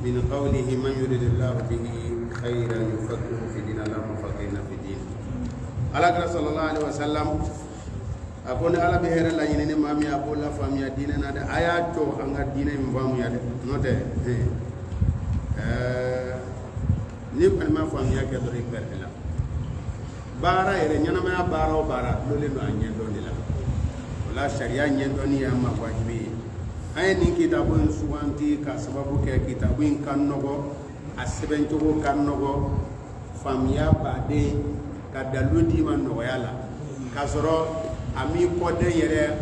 من قوله من يريد الله به خيرا يفقهه في دين الله مفقهين في الدين. على صلى الله عليه وسلم أكون على بهر الله ينين مامي أقول لا فامي ديننا ده آيات جو أنغا دينه مفهوم يا ده نوته نيكون ما فامي يا كدوري كبرلا بارا يرنينا ما بارا وبارا لولي ما يندوني لا ولا شريعة يندوني يا ما واجبي أي نين كتابون سوانتي كسبابو كتابين كانوغو أسبنتوغو كانوغو فاميا بعدين كدالودي من نويالا كسرو أمي كودة يره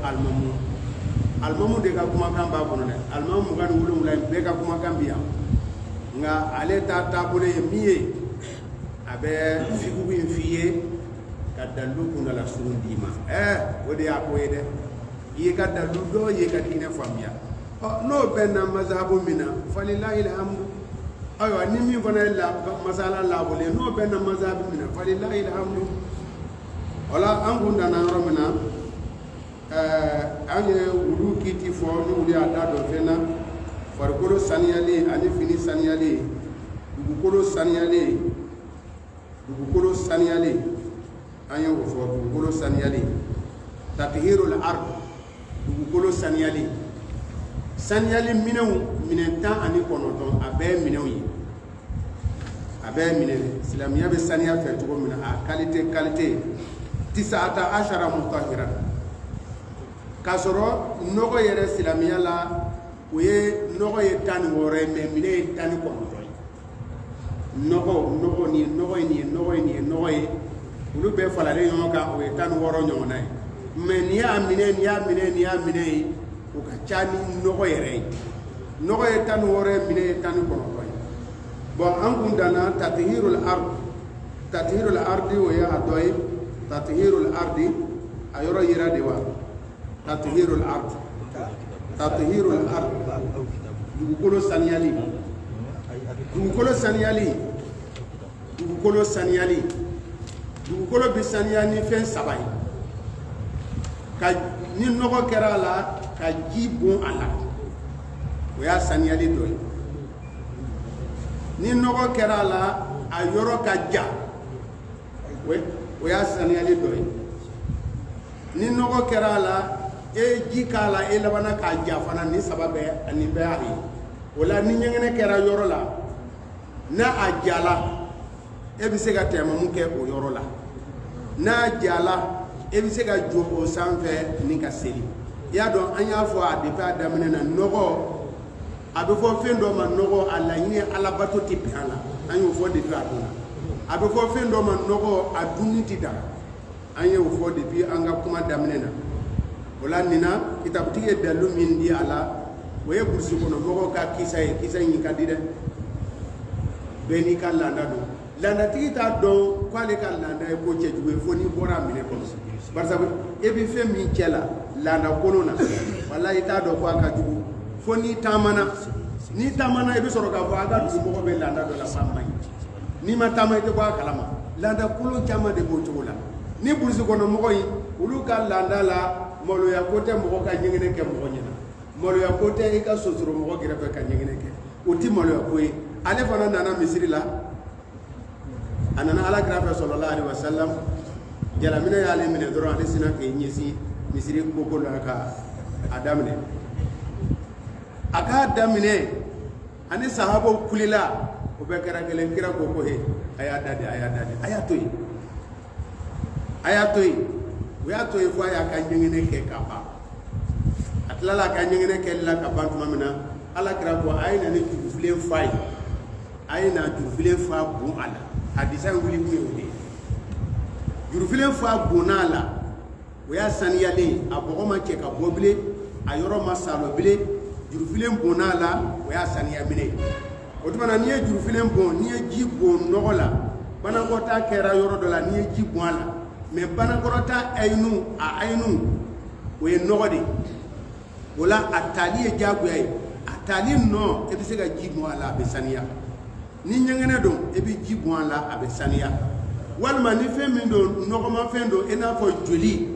almamu de ka kuma kan ba kono ne almamu kan wulum la be ka kuma kan biya nga ale ta tabule miye abe figu bin fiye kadalu kun la surun dima wodi ya ko yede yi kadalu do yi ka dine famia no benna mazhabu mina falillahi alhamdu aywa ni mi fana la masala la bole no benna mazhabu mina falillahi alhamdu wala an gunda na romina anye wulu kiti fo no wuli ada do fena farkolo saniyale ani fini saniyale dugukolo saniyale anye wo fo dugukolo saniyale tathirul ard dugukolo saniyale minen tan ani konoton abe minen yi abe minen islamiya be saniya fe to mina a qualité 19 mutahhira kasoro nogo yere silamiya la oye nogo ye tan wore me mine tan ko nogo ni ulu be falale yon ka o tan woro nyona me niya mine o ka chani nogo yere tan wore mine tan ko bon an kundana tathirul ardi o ya adoy tathirul ardi ayoro yira dewa tathirul ard dugukolo saniyali dugukolo bi saniyani fen sabay ka ni nogo kera la ka ji bon ala o ya saniyali doy ni nogo kera la ayoro ka ja o ya saniyali doy ni nogo kera la jikala labana ka jafana ni sababe ani bayi wala ni nyengene kera yoro la na ajala bi se ga tema mu ke o yoro la na ajala bi se ga jobo sanfe ni ka seli ya don anya fo adipa damene na nogo abe fo fendo ma nogo ala ni ala bato tipala anyo fo de tratona abe fo fendo ma nogo aduniti da anyo fo de bi anga kuma damene na wala nina kitabtige dalu min di ala waye bursi kono mogo ka kisa yi kadide beni kan landa do landa tigita do kwale kan landa e ko cejuwe foni bora mine ko barsa e bi fe min cela landa kono na wallahi ta do ko aka jugu foni tamana ni tamana e bi soro ka fa aga du mogo be landa do la famay ni ma tamay te ko kalama landa kolo jama de bo chola ni bursi kono mogo yi ulu kan landa la molo ya kote mo ka nyingene ke mo nyina molo ya kote e ka sosoro mo gira be ka nyingene ke oti molo ya koy ale fana nana misri la anana ala grafa sallallahu alaihi wasallam jala mina ya ale mine doro ale sina ke nyesi misri ko ko la ka adamne aka adamne ani sahabo kulila o be kara gelen kira ko ko he ayatoy ya to ifo ya ka nyingene ke kaba atlala ka nyingene ke la kaba tumamina ala kira ko ayina ni juflen fay ayina juflen fa bu ala hadisa wuli bu yodi juflen fa bu nala o ya saniyale abogo ma ke ka bobile ayoro masalo bile juflen bu nala o ya saniya bile o tumana ni juflen bu ni ji bu nogola bana ko ta kera yoro dola ni ji bu ala mais bana korota aynu we nogodi wala atali e jagoy atali no e bi se ga jibo ala be saniya ni nyangene do e bi jibo ala abe saniya walma ni femi do nogoma fendo ena fo joli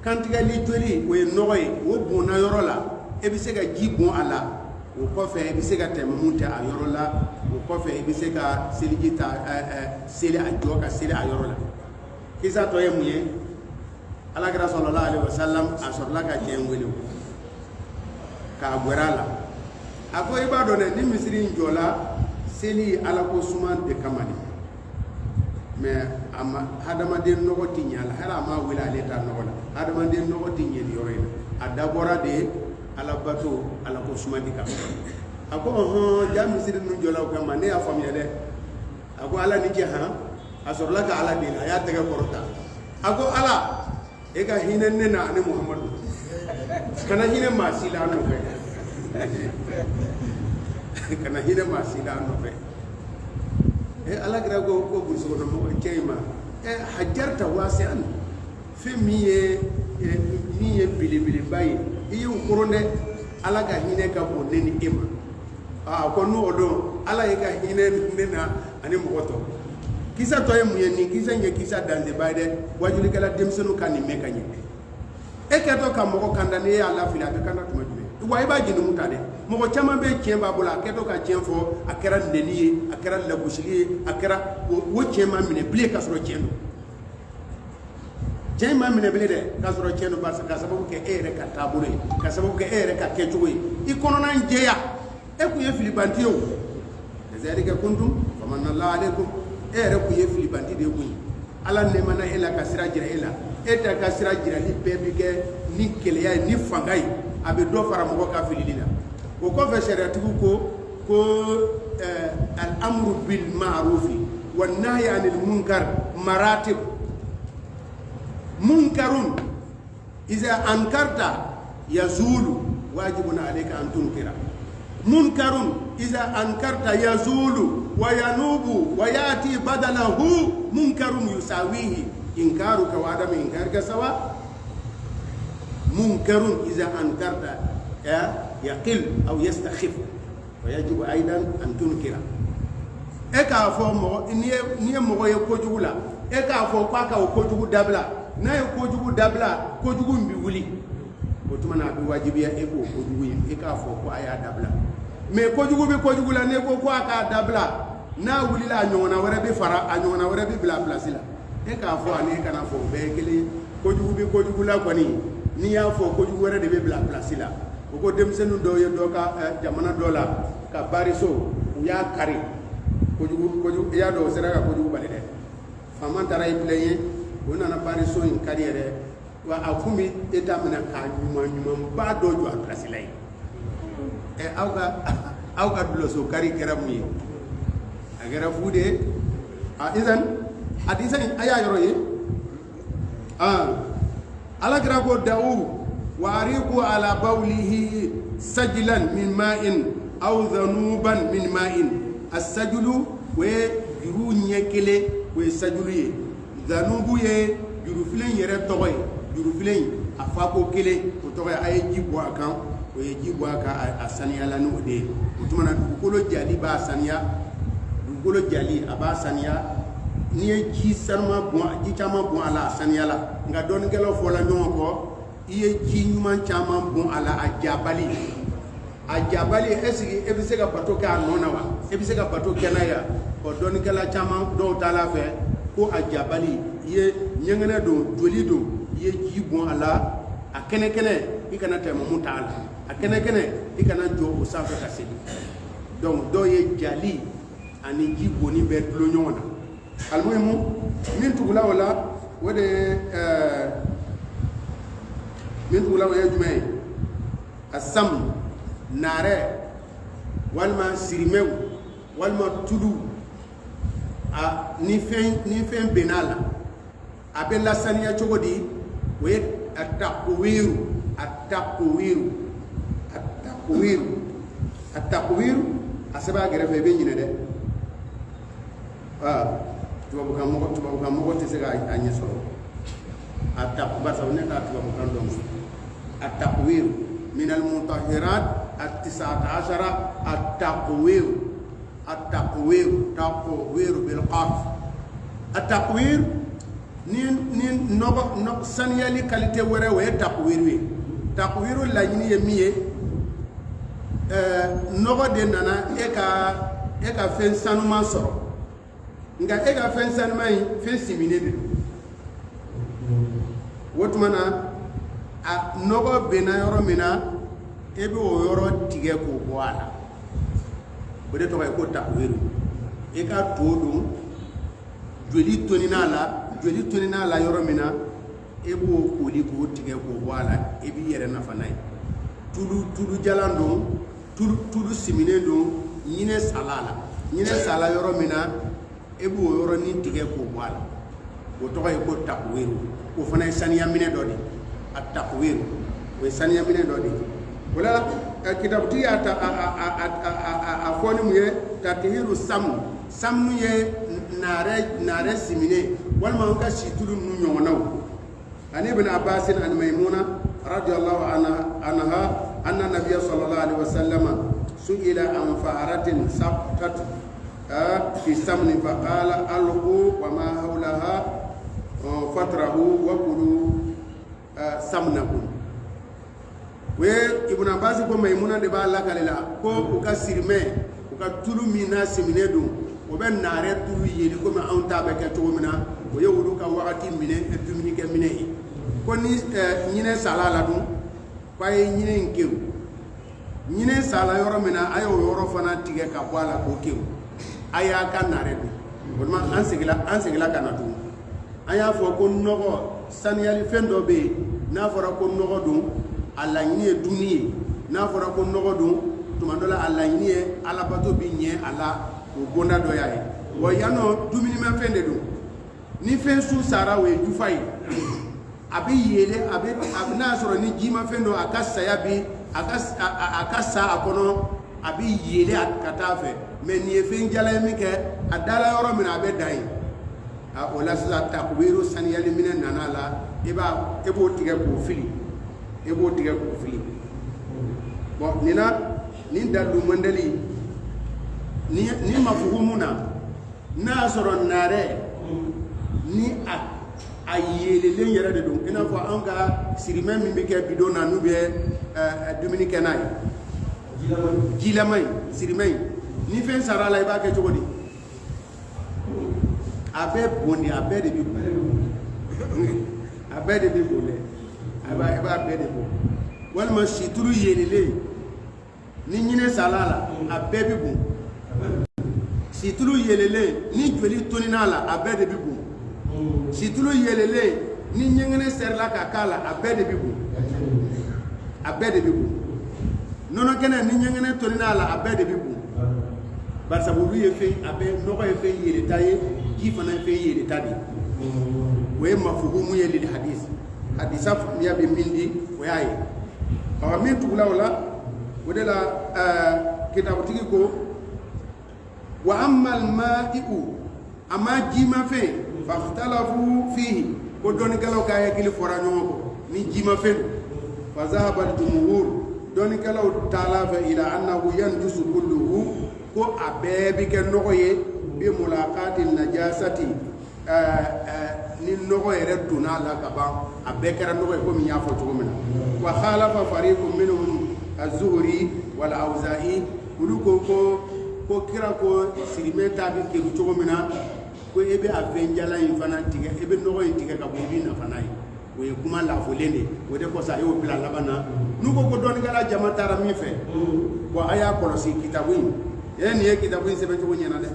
kantiga li joli we nogoy wo bona yoro la e bi se ga jibo ala o kɔfɛ i bɛ se ka tɛmɛ mun tɛ a yɔrɔ la o kɔfɛ i bɛ se ka seliji ta seli a jɔ ka seli a yɔrɔ la kisa tɔ ye mun ye alakira sallallahu alaihi wasallam a sɔrɔla ka jɛn wele k'a gwɛrɛ a la a ko i b'a dɔn dɛ ni misiri in jɔla seli ala ko suma de kama de mais a ma hadamaden nɔgɔ tɛ ɲɛ a la hali a ma wele ale ta nɔgɔ la hadamaden nɔgɔ tɛ ɲɛ nin yɔrɔ in na a dabɔra de ala bato ala ko suma di kama a ko ɔhɔn ja misiri ninnu jɔla o kama ne y'a faamuya dɛ a ko ala ni cɛ han a sɔrɔla ka ala deli a y'a tɛgɛ kɔrɔta a ko ala e ka hinɛ ne na ani muhamadu kana hinɛ maa si la a nɔfɛ kana hinɛ maa si la a nɔfɛ ala kira ko burusi kɔnɔ mɔgɔ cɛ in ma hajarta wasi'an fɛn min ye belebeleba ye i y'o koron dɛ ala ka hinɛ ka bon ne ni e ma a ko n'o don ala ye ka hinɛ ne na ani mɔgɔ tɔ kisa tɔ ye mun ye nin kisa in ye kisa danzeba ye dɛ wajulikɛla denmisɛnninw ka nin mɛn ka ɲɛ e kɛtɔ ka mɔgɔ kanda ne y'a lafili a bɛ kanda tuma jumɛn wa i b'a jeni mun ta dɛ mɔgɔ caman bɛ tiɲɛ b'a bolo a kɛtɔ ka tiɲɛ fɔ a kɛra nɛni ye a kɛra lagosili ye a kɛra o tiɲɛ ma minɛ bilen ka sɔrɔ tiɲɛ don tiɲɛ ma minɛ bilen dɛ ka sɔrɔ tiɲɛ don ka sababu kɛ e yɛrɛ ka taabolo ye ka sababu kɛ e yɛrɛ ka kɛcogo ye i kɔnɔna in jɛya e kun ye filibanti ye o kazalika kuntum famanallahu alaykum e yɛrɛ kun ye filibanti de ye kun ye ala nɛmana e la ka sira jira e la e ta ka sira jirali bɛɛ bɛ kɛ ni kɛlɛya ye ni fanga ye a bɛ dɔ fara mɔgɔ ka filili la o kɔfɛ sariyatigiw ko al-amru bil ma'rufi wan nahyi anil munkar maratib munkarun iza ankarta yazulu wajibun alayka an tunkira munkarun iza ankarta yazulu wa yanubu wa yati badalahu munkarun yusawihi inkaruka wa adam inkarka sawa munkarun iza ankarta yaqil aw yastakhif wa yajibu aidan an tunkira e k'a fɔ mɔgɔ ni ye mɔgɔ ye kojugu la e k'a fɔ k'a ka o kojugu dabila n'a ye kojugu dabila kojugu in bɛ wuli o tuma na a bɛ wajibiya e k'o kojugu ye e k'a fɔ ko a y'a dabila mais kojugu bɛ kojugu la n'e ko ko a k'a dabila n'a wulila a ɲɔgɔnna wɛrɛ bɛ fara a ɲɔgɔnna wɛrɛ bɛ bila a pilasi la e k'a fɔ ani e kana fɔ o bɛɛ ye kelen ye kojugu bɛ kojugu la kɔni n'i y'a fɔ kojugu wɛrɛ de bɛ bila a pilasi la o ko denmisɛnnin dɔw ye dɔ ka jamana dɔ la ka bariso u y'a kari kojugu i y'a dɔn o sera ka kojugu bali dɛ faama taara i bilen ye o nana bariso in kari yɛrɛ wa a kun bɛ eta minɛ k'a ɲumanba dɔ jɔ a pilasi la yen aw ka dulɔso kari kɛra mun ye a kɛra fu de ye a disa a y'a yɔrɔ ye ala kɛra ko dawu وأريقوا على بوله سجلا من ماء أو ذنوبا من ماء السجل ويجرو نيكلي ويسجلي ذنوب يجرو فلين يرى توي جرو فلين أفاكو كلي وتوي أي جيبوا كان ويجيبوا كا أسانيا لانو دي وتمنا دكولو جالي با أسانيا دكولو جالي أبا أسانيا نيه جي سانما بوا جي چاما بوا على أسانيا لا نغا دون كلو فولا نيو كو iye ji ɲuman caman bon a la a jabali est-ce que e bɛ se ka bato kɛ a nɔ na wa e bɛ se ka bato kɛ n'a ye o dɔnnikɛla caman dɔw ta la fɛ ko a jabali i ye ɲɛgɛnɛ don joli don i ye ji bon a la a kɛnɛ-kɛnɛ i kana tɛmɛ mun t'a la a kɛnɛ-kɛnɛ i kana jɔ o sanfɛ ka seli donc dɔw ye jali ani ji bonni bɛɛ dulon ɲɔgɔn na alimuhimu min tugula o la o de min tugula o ye jumɛn ye a samu naarɛ walima sirimɛw walima tulu ni fɛn bɛnn'a la a bɛ lasaniya cogo di o ye a takuwiru a sɛbɛn a kɛrɛfɛ i bɛ ɲinɛ dɛ tubabukan mɔgɔ tɛ se ka a ɲɛ sɔrɔ barisa ne t'a tubabukan dɔn التقوير من المطهرات 19 التقوير تقوير بالقاف التقوير نين نو سانيالي كاليتي ورا وي تقوير لا ني يمي nɔgɔ de nana e ka fɛn sanuman sɔrɔ nka e ka fɛn sanuman in fɛn siminen de don o tuma na a nɔgɔ benna yɔrɔ min na e bɛ o yɔrɔ tigɛ k'o bɔ a la o de tɔgɔ ye ko takuwere e ka to don joli tonina a la yɔrɔ min na e b'o koli k'o tigɛ k'o bɔ a la e b'i yɛrɛ nafa n'a ye tulu jalan don tulu siminen don ɲinɛ sala yɔrɔ min na e b'o yɔrɔnin tigɛ k'o bɔ a la o tɔgɔ ye ko takuwere o fana ye saniya minɛ dɔ de a takuwere o ye saniya minɛ dɔ de o la kitabutigi y'a ta a fɔ ni mun ye tatihiru samu ye naare simine walima an ka situlu ninnu ɲɔgɔnnaw ani ibn Abbas ani Maimuna radiyallahu anha anna nabiyya sallallahu alaihi wasallam su'ila an fa'aratin saqat fi samni faqala alqu wa ma hawlaha fatrahu wa kulu samnakum we ibn Abbas ko Maimuna de ba lakalela ko u ka sirmɛ u ka tulu min na simine don o bɛ naare tulu yeli komi anw ta bɛ kɛ cogo min na o ye olu ka wagati minɛ dumuni kɛ minɛ ye ko ni ɲinɛ sala la dun ko a ye ɲinɛ in kewu ɲinɛ sala yɔrɔ min na a y'o yɔrɔ fana tigɛ ka bɔ a la k'o kewu a y'a ka naare dun o tuma an segila ka na tun an y'a fɔ ko nɔgɔ saniyali fɛn dɔ bɛ yen n'a fɔra ko nɔgɔ don a laɲini ye dumuni ye n'a fɔra ko nɔgɔ don tuma dɔ la a laɲini ye alabato bi ɲɛ a la o bonda dɔ y'a ye wa yan nɔ dumunimafɛn de don ni fɛn su sara o ye jufa ye a bɛ yele a bɛ n'a sɔrɔ ni jimafɛn dɔ a ka saya bi a ka sa a kɔnɔ a bɛ yele ka taa fɛ mɛ nin ye fɛn jala ye min kɛ a dala yɔrɔ min a bɛ dan ye o la sisan takuwere saniyali minɛ nana a la e b'o tigɛ k'o fili bon nin na nin dalu mandali ni mafuhumu na n'a y'a sɔrɔ naare ni a yelelen yɛrɛ de don i n'a fɔ anw ka sirimɛ min bɛ kɛ bidon na n'u bɛ dumuni kɛ n'a ye jilama in sirimɛ in ni fɛn sara la i b'a kɛ cogo di a bɛ bon de a bɛɛ de bɛ bon a bɛɛ de bɛ bon dɛ i b'a bɛɛ de bon walima situlu yelelen ni ɲinɛ sala la a bɛɛ bɛ bon situlu yelelen ni joli tonina la a bɛɛ de bɛ bon situlu yelelen ni ɲɛgɛnɛ sɛrila ka k'a la a bɛɛ de bɛ bon nɔnɔ kɛnɛ ni ɲɛgɛnɛ tonina la a bɛɛ de bɛ bon barisa olu ye fɛn a bɛ nɔgɔ ye fɛn yeleta ye ji fana ye fɛn yeleta de o ye mafuhumu ye lil hadisa faamuya bɛ min di o y'a ye min tugula o la o de la kitabutigi ko wa ammal ma'i'u amma jimafɛn fahtalafu fihi ko dɔnnikɛlaw ka hakili fɔra ɲɔgɔn kɔ ni jimafɛn fa zahaba al-jumhur dɔnnikɛlaw taala fɛ ila annahu yanjusu kulluhu ko a bɛɛ bi kɛ nɔgɔ ye bi mulaqati najasati ni nɔgɔ yɛrɛ donna la ka ban a bɛɛ kɛra nɔgɔ ye komi n y'a fɔ cogo min na wa khalafa fariqun minhum az-zuhri wal awza'i olu ko kira ko sirimɛ ta bɛ kɛ cogo min na ko e bɛ a fɛn jala in fana tigɛ e bɛ nɔgɔ in tigɛ ka bɔ i b'i nafa n'a ye o ye kuma lafolen de o de kɔsɔn a y'o bila laban na n'u ko dɔnnikɛla jama taara min fɛ bon a y'a kɔlɔsi kitabu in nin ye kitabu in sɛbɛncogo ɲɛna dɛ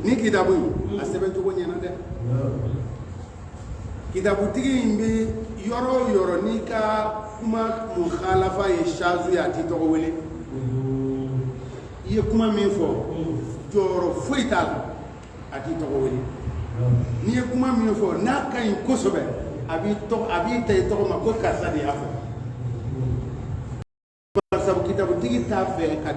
ni kitabu in a sɛbɛncogo ɲɛna dɛ kitabutigi in bɛ yɔrɔ o yɔrɔ n'i ka kuma mukhalafa ye shazu ye a t'i tɔgɔ wele i ye kuma min fɔ jɔyɔrɔ foyi t'a la a t'i tɔgɔ wele n'i ye kuma min fɔ n'a ka ɲi kosɛbɛ a b'i ta i tɔgɔ ma ko karisa de y'a fɔ sabu kitabutigi t'a fɛ ka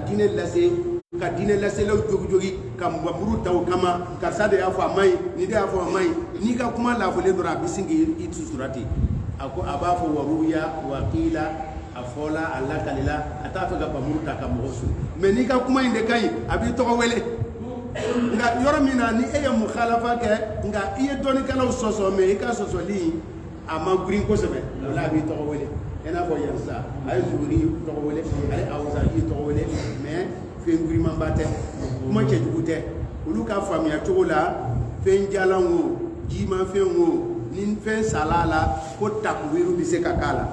diinɛ laselaw jogi ka muru ta o kama karisa de y'a fɔ a ma ɲi ni de y'a fɔ a ma ɲi n'i ka kuma lafolen dɔrɔn a bɛ sin k'i susura ten a b'a fɔ waruya wakila a fɔla a lakalila a t'a fɛ ka bamuru ta ka mɔgɔ su mɛ n'i ka kuma in de ka ɲi a b'i tɔgɔ wele nka yɔrɔ min na ni e ye mukhalafa kɛ nka i ye dɔnnikɛlaw sɔsɔ mɛ i ka sɔsɔli a ma girin kosɛbɛ o la a b'i tɔgɔ wele ena fo yansa ay zuri to wole ay awza yi to wole mais fe nguri man batte kuma ce jugute ulu ka famiya to la fe njalango jima fe ngo nin fe salala ko takwiru bi se kakala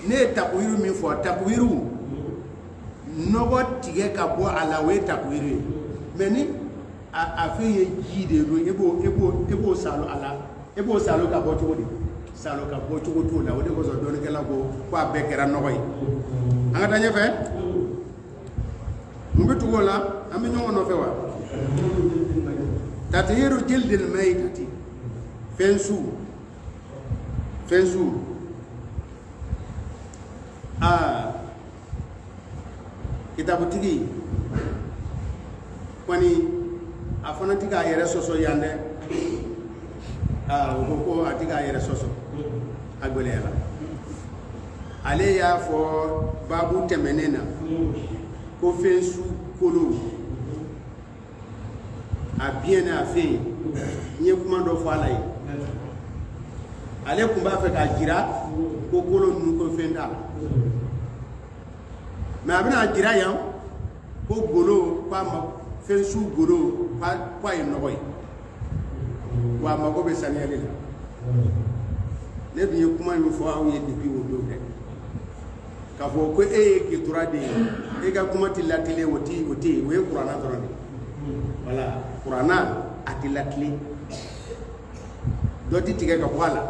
ne takwiru min fo takwiru nogo tige ka bo ala we takwiru meni a fe ye jide do ebo salo ala ebo salo ka bo to salo ka bo to to la o de ko so don ke la ko kwa be kera nogoy anga tanye fe mbitu gola ami nyongo no fe wa tathiru jildil maytati fensu kitabu tigi kwani afana tiga yere soso yande ko atiga yere soso agbele yala ale ya fo babu temenena ko fensu kolo a bien a fait nye kuma do fala yi ale kun b'a fɛ ka jira ko kolo ninnu ko fɛn t'a la mais a bɛna jira yan ko golo k'a ma fɛn su golo k'a ye nɔgɔ ye wa a mago bɛ saniyali la ne dun ye kuma min fɔ aw ye depuis o don dɛ k'a fɔ ko e ye ketura de ye e ka kuma tɛ latile o tɛ yen o ye kuranna dɔrɔn de voilà kuranna a tɛ latile dɔ ti tigɛ ka bɔ a la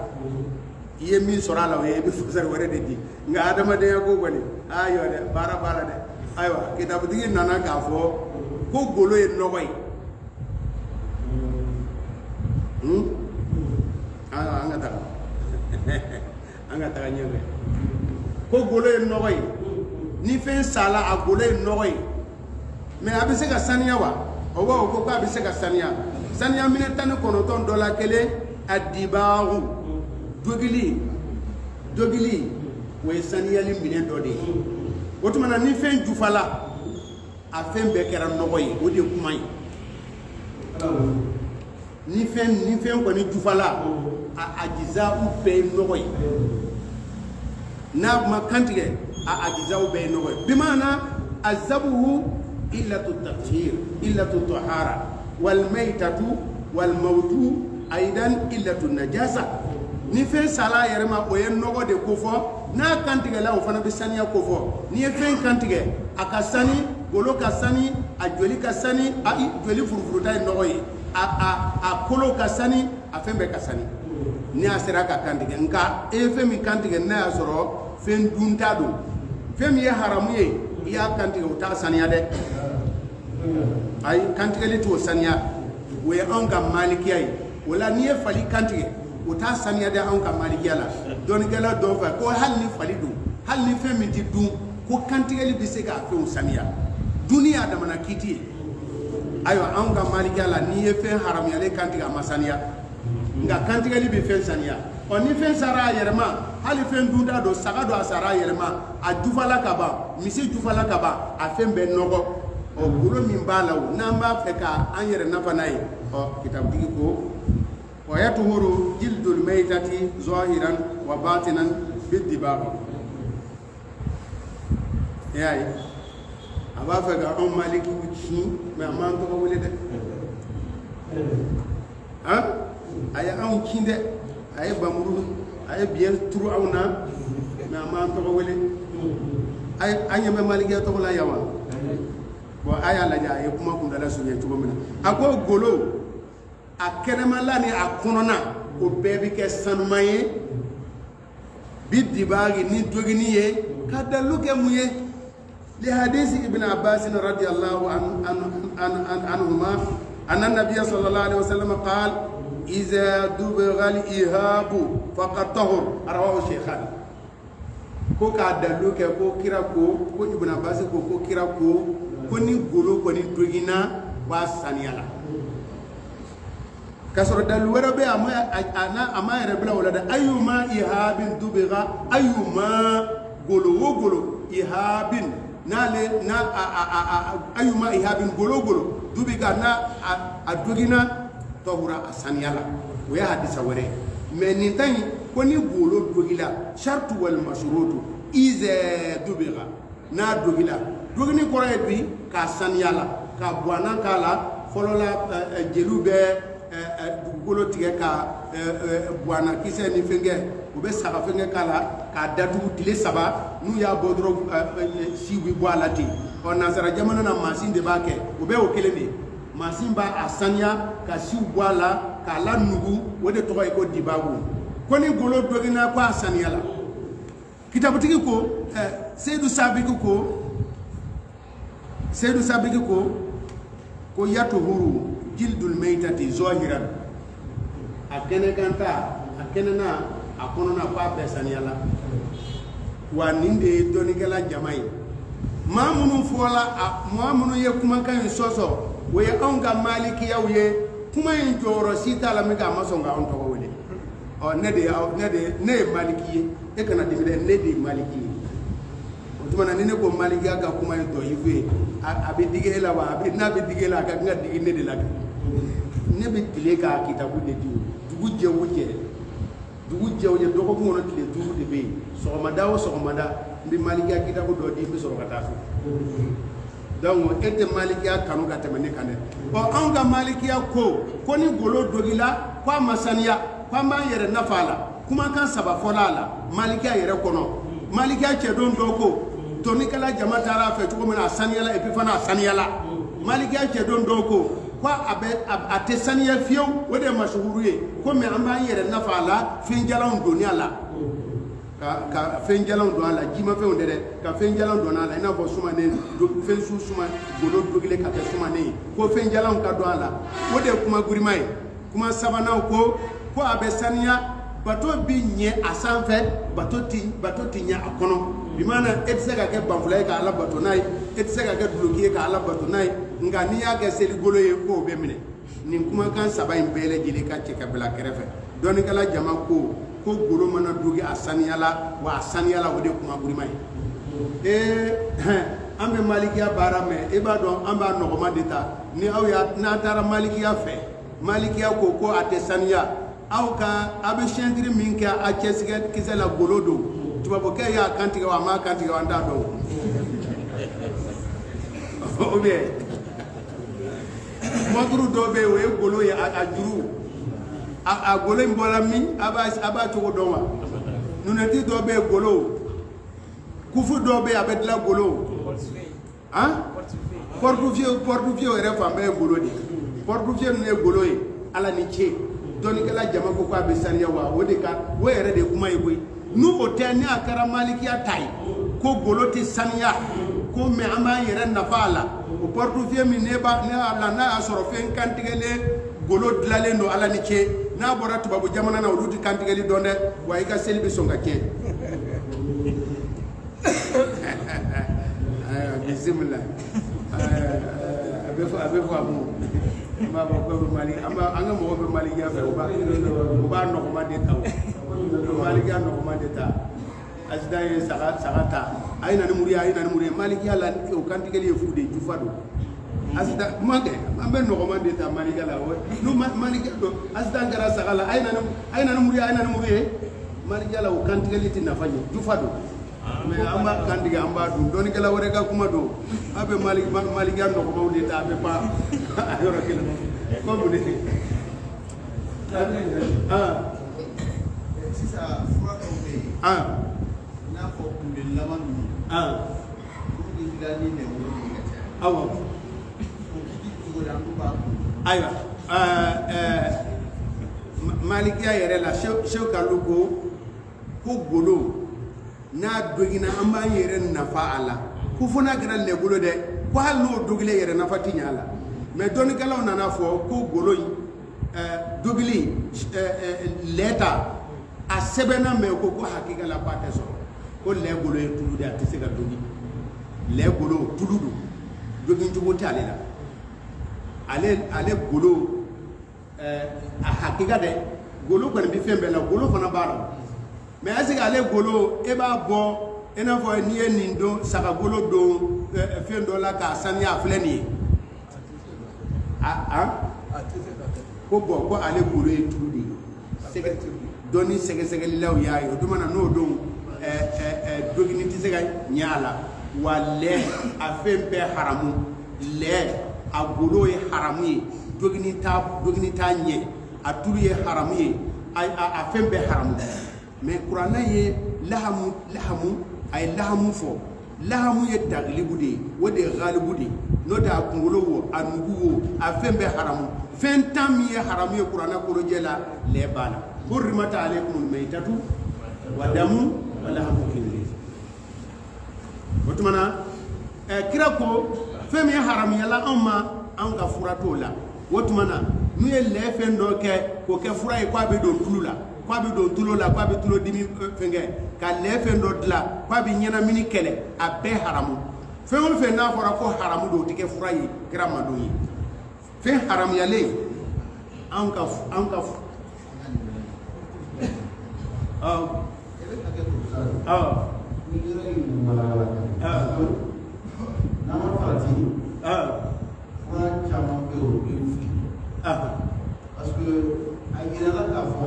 i ye min sɔrɔ a la o ye i bɛ fasari wɛrɛ de di nka adamadenya ko kɔni ayiwa dɛ baara b'a la dɛ ayiwa kitabutigi nana k'a fɔ ko golo ye nɔgɔ ye an ka taga an ka taga ɲɛfɛ ko golo ye nɔgɔ ye ni fɛn sala a golo ye nɔgɔ ye mais a bɛ se ka saniya wa o b'a fɔ ko a bɛ se ka saniya saniya minɛ 19 dɔ la kelen adibaru dogili o ye saniyali minɛ dɔ de ye o tuma na ni fɛn jufala a fɛn bɛɛ kɛra nɔgɔ ye o de kuma ye ni fɛn kɔni jufala a jizaw bɛɛ ye nɔgɔ ye n'a ma kantigɛ a jizaw bɛɛ ye nɔgɔ ye bimaana azabuhu illatu tathir illatu tahara wal maytatu wal mawtu aidan illatu najasa ni fɛn sala yɛrɛ ma o ye nɔgɔ de ko fɔ n'a kantigɛla o fana bɛ saniya ko fɔ ni ye fɛn kantigɛ a ka sani golo ka sani a joli ka sani a joli furufuruta ye nɔgɔ ye a kolo ka sani a fɛn bɛɛ ka sani ni a sera ka kantigɛ nka e ye fɛn min kantigɛ n'a y'a sɔrɔ fɛn dunta don fɛn min ye haramu ye i y'a kantigɛ o t'a saniya dɛ ayi kantigɛli t'o saniya o ye anw ka malikiya ye o la n'i ye fali kantigɛ o t'a saniya dɛ anw ka malikiya la dɔnnikɛla dɔw fɛ ko hali ni fali don hali ni fɛn min ti dun ko kantigɛli bɛ se k'a fɛnw saniya dunni y'a damana kiiti ye ayiwa anw ka malikiya la n'i ye fɛn haramuyalen kantigɛ a ma saniya nka kantigɛli bɛ fɛn saniya ɔ ni fɛn sara a yɛrɛ ma hali fɛn dunda don saga don a sara a yɛrɛ ma a jufala ka ban misi jufala ka ban a fɛn bɛɛ nɔgɔ ɔ golo min b'a la o n'an b'a fɛ ka an yɛrɛ nafa n'a ye ɔ kitabutigi ko ويطهر جلد الميتة ظاهرا وباطنا بالدباغ يعني أبا فقا أم مالك وكين ما أمان تقوى ولد أي أم كين ده أي بامرو أي بيان ترو أونا ما أمان تقوى ولد أي ما مالك يتقوى لا يوان وأي على جاء يكما كنا لا سنية تقوى منا أقول قولو a kɛnɛmala ni a kɔnɔna o bɛɛ bɛ kɛ sanuma ye bi dibagi ni dogini ye ka dalu kɛ mun ye li hadisi ibn abbas radiyallahu anhuma anna nabiyya sallallahu alaihi wasallam qala iza dubigha al ihabu faqad tahur rawahu shaykhan ko ka dalu kɛ ko kira ko ibn abbas ko kira ko ni golo ko ni dogina wa saniyala kasoro dalu wɛrɛ bɛ a ma yɛrɛ bila o la dɛ ayuma ihabin dubiga ayuma golo o golo ihabin n'ale ayuma ihabin golo golo dubiga na a dogina tɔhura a saniya la o ye hadisa wɛrɛ mais nin ta in ko ni golo dogila shartu wal mashrutu ize dubira na dogila dogini ko e bi ka saniyala ka buana kala folola jelu be golo tige ka buana kise ni fenge o be saka fenge kala ka datu tile saba nu ya bodro siwi boalati on nazara jamana na machine de bake o be o kelemi machine ba asanya ka siwi boala ka la nugu wode to ko dibagu koni golo dogina ko asanya la kitabutiki ko Seydou Sabiki ko yatuhuru jildul maytati zahiran akene kanta akene na akono na pa pesanya la wa ninde donikela jamai mamunu fola mamunu ye kuma kan soso we onga maliki yawe kuma en joro sita la mega masonga on to wele o ne maliki e kana dimide ne de maliki o tuma na ne ko maliki ga kuma en to yiwe abi digela wa abi na bi digela ga nga digine de la ne bi tile ka kitabu de diu dugu je do ko ngono tile dugu de be so mada bi maliki kitabu do di bi so ka tafu donc ete maliki kanu ga temene kane o anga maliki ko ni golo dogila kwa masaniya kwa ma yere nafala kuma kan saba folala maliki yere kono maliki che don doko toni kala jama tara fe to mena saniyala e fana saniyala maliki che don doko kwa ate saniya fiyo wode mashhuru ye ko me amba yere nafala fin jalan doniala ka fen jalan do ala jima fe ondere ka fen jalan do ala ina bo suma ne do fen su suma golo dogile ka te suma ne ko fen jalan ka do ala wode kuma gurimai kuma sabana ko abe saniya bato bi nye asanfɛ bato ti nya akono bi mana etse ka ke banfulay ka ala bato nay etse ka ke duloki ka ala bato nay nga ni ya ke seli golo ye ko be mine ni kuma kan saba in bele jili ka che ka bela kerefe doni kala jama ko golo mana dogi asaniyala wa asaniyala wode kuma gurimai ambe malikiya bara me e ba don amba nogoma deta ni aw ya na tara malikiya fe malikiya ko ate saniya aw ka abe shentri minke a chesiget kisela golodo tubabo ke ya kantiga wa ma kantiga wa ndado obe modru dobe we golo ya ajuru a golo mbola mi aba to do wa nunati dobe golo kufu dobe abedla golo portufio ere fambe golo di portufio ne golo e ala ni che doni kala jama ko abe saniya wa wode ka wo ere de kuma yego nu otani akara malikiya tai ko goloti saniya ko me ama yere nafala o portufie mi neba ne ala na asoro fen kantigele golo dlale no ala ni che na boratu babu jamana na uluti kantigele donde wa ika selbi songa ke bismillah abefu abu ma ba ko mali anga mo be mali ya fe ba no ko ma de taw mali ya no ko ma de ta asda ye sagata ayna ni muri mali ya la o kantigeli e fude jufado asda mage ambe no ko ma de ta mali ya la o no mali ya do asda ngara sagala ayna ni muri mali ya la o kantigeli ti nafanyo jufado me amba kandiga amba doni kala wore ka kuma do abe malik gando ko mawde ta be pa ayoro kila ko bu ne sisa fura ko be na ko kumbe laman ko di gani ne woni ngata awo ko da ko ba aywa malikiya yere la shew kalugo ko golo na dogina amba yere nafa ala ku fona gara le golo de ko hal no dogile yere nafa tinya ala mais doni galaw nana fo ko golo dogili leta a sebena me ko hakika la pate so ko le golo e tulude atise ga dogi le golo tuludu dogi njugo tale la ale golo a hakika de golo ko bi fembe la golo fana bara mais est-ce que ale golo e ba bo ena fo ni nindo saka golo do fendo la ka sani afleni ko bo ko ale golo e tudi doni sɛgɛsɛgɛlilaw y'a ye o tuma na n'o don dogini tɛ se ka ɲɛ a la wa lɛ a fɛn bɛɛ haramu lɛ a golo ye haramu ye dogini t'a ɲɛ a tulu ye haramu ye a fɛn bɛɛ haramu mais kuranɛ ye lahamu a ye lahamu fɔ lahamu ye taglibu de ye o de ye galibu de ye n'o tɛ a kunkolo wo a nugu wo a fɛn bɛɛ haramu fɛn tan min ye haramu ye kuranɛ kolojɛ la lɛ b'a la hurrimat alaykumul maytatu wa damu wa lahamu khinzir o tuma na kira ko fɛn min ye haramuyala anw ma anw ka fura t'o la o tuma na n'u ye lɛ fɛn dɔ kɛ k'o kɛ fura ye k'a bɛ don tulu la k'a bɛ don tulo la k'a bɛ tulo dimi fɛnkɛ ka lɛ fɛn dɔ dilan k'a bɛ ɲɛnamini kɛlɛ a bɛɛ haramu fɛn o fɛn n'a fɔra ko haramu don o tɛ kɛ fura ye kira ma don ye fɛn haramuyalen anw ka parce que a yirala k'a fɔ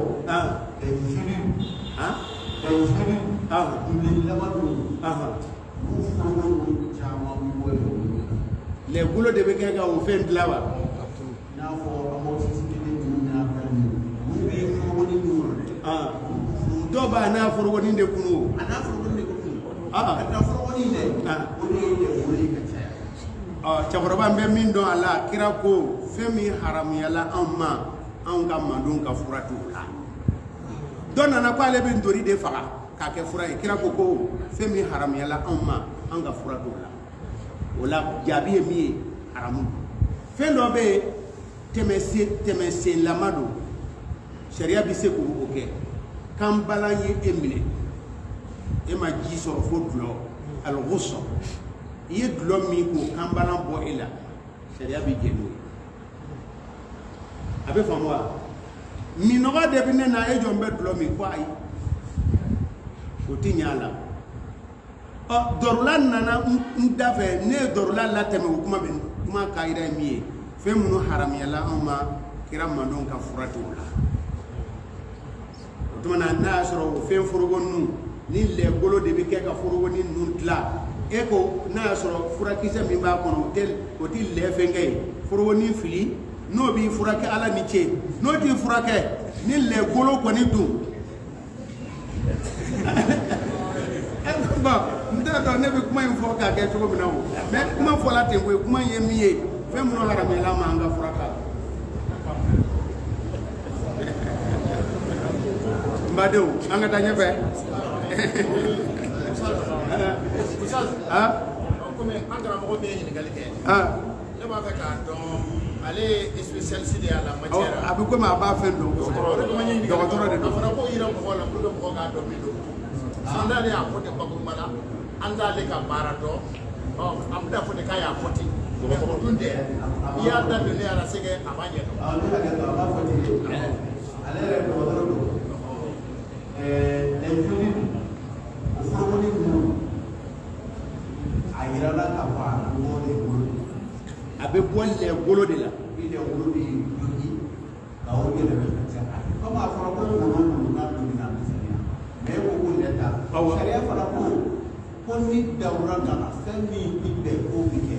les bolo de bɛ kɛ ka o fɛn dilan wa n'a fɔ amortisseur ninnu n'a fɛn ninnu olu bɛ forogoni ninnu dɔw b'a n'a forogoni de kun o a n'a forogoni de kun a n'a forogoni dɛ o de ye bolo ye ka caya cɛkɔrɔba bɛ min dɔn a la kira ko fɛn min haramuyala anw ma anw ka mandon ka fura t'o la dɔ nana ko ale bɛ ntori de faga k'a kɛ fura ye kira ko fɛn min haramuyala anw ma anw ka fura t'o la o la jaabi ye min ye haramu fɛn dɔ bɛ yen tɛmɛ senlama don sariya bɛ se k'o kɛ kan balan ye e minɛ e ma ji sɔrɔ fo dulɔ alghusl i ye dulɔ min k'o kan balan bɔ e la sariya bɛ jɛ n'o ye a bɛ faamu wa minɔgɔ de bɛ ne na e jɔn bɛ dulɔ min ko ayi o tɛ ɲɛ a la dɔrɔla nana n da fɛ ne ye dɔrɔla latɛmɛ o kuma kayira ye min ye fɛn minnu haramuyala anw ma kira mandon ka fura t'o la o tuma na n'a y'a sɔrɔ o fɛn forogoni ninnu ni lɛgolo de bɛ kɛ ka forogoni ninnu dilan e ko n'a y'a sɔrɔ furakisɛ min b'a kɔnɔ o tɛ lɛ fɛnkɛ ye forogoni fili n'o b'i furakɛ ala ni ce n'o t'i furakɛ ni lɛgolo kɔni dun bon n t'a dɔn ne bɛ kuma in fɔ k'a kɛ cogo min na o mais kuma fɔla ten koyi kuma in ye min ye fɛn minnu haramuyala ma an ka fura k'a la n badenw an ka taa ɲɛfɛ komi an karamɔgɔ min ye ɲininkali kɛ ne b'a fɛ k'a dɔn ale ye spécialiste de y'a la matière a bɛ komi a b'a fɛn dɔn dɔgɔtɔrɔ de don a fɔra ko yira mɔgɔ la pour que mɔgɔ k'a dɔn min don sinon n'ale y'a fɔ ten bakurunba la an t'ale ka baara dɔn an bɛna fɔ de k'a y'a fɔ ten mais o dun tɛ n'i y'a daminɛ a la se kɛ a b'a ɲɛ dɔn ne ka kɛ a b'a fɔ ten ale yɛrɛ dɔgɔtɔrɔ don lɛnfili o forogoni ninnu a yirala ka fɔ a bɔ de bolo a bɛ bɔ lɛgolo de la i lɛgolo de ye jogi ka o yɛlɛmɛ ka kɛ a ye komi a fɔra ko kɔnɔ ninnu n'a donni na misɛnya mais e ko ko lɛ ta sariya fana ko ni dawura nana fɛn min bi bɛn k'o bi kɛ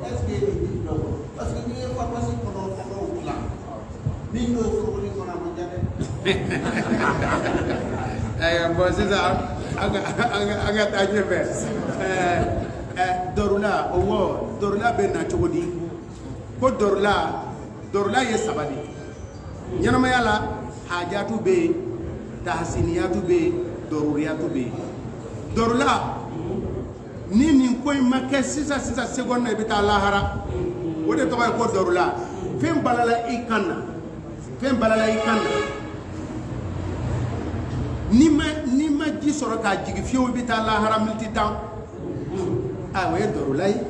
est ce que ni bi dɔn parce que n'i ye pharmacie kɔnɔ fɛnw dilan min y'o forogoni kɔnɔ a man ca dɛ. bon sisan an ka taa ɲɛfɛ dɔrɔla dɔrɔla bɛ na cogo di ko dɔrɔla ye saba de ɲɛnamaya la hajatu bɛ yen tahsiniyatu bɛ yen dɔruriyatu bɛ yen dɔrɔla ni nin ko in ma kɛ sisan seconde na i bɛ taa lahara o de tɔgɔ ye ko dɔrɔla fɛn balala i kan na ni ma ji sɔrɔ k'a jigi fiyewu i bɛ taa lahara miniti 10 o ye dɔrɔla ye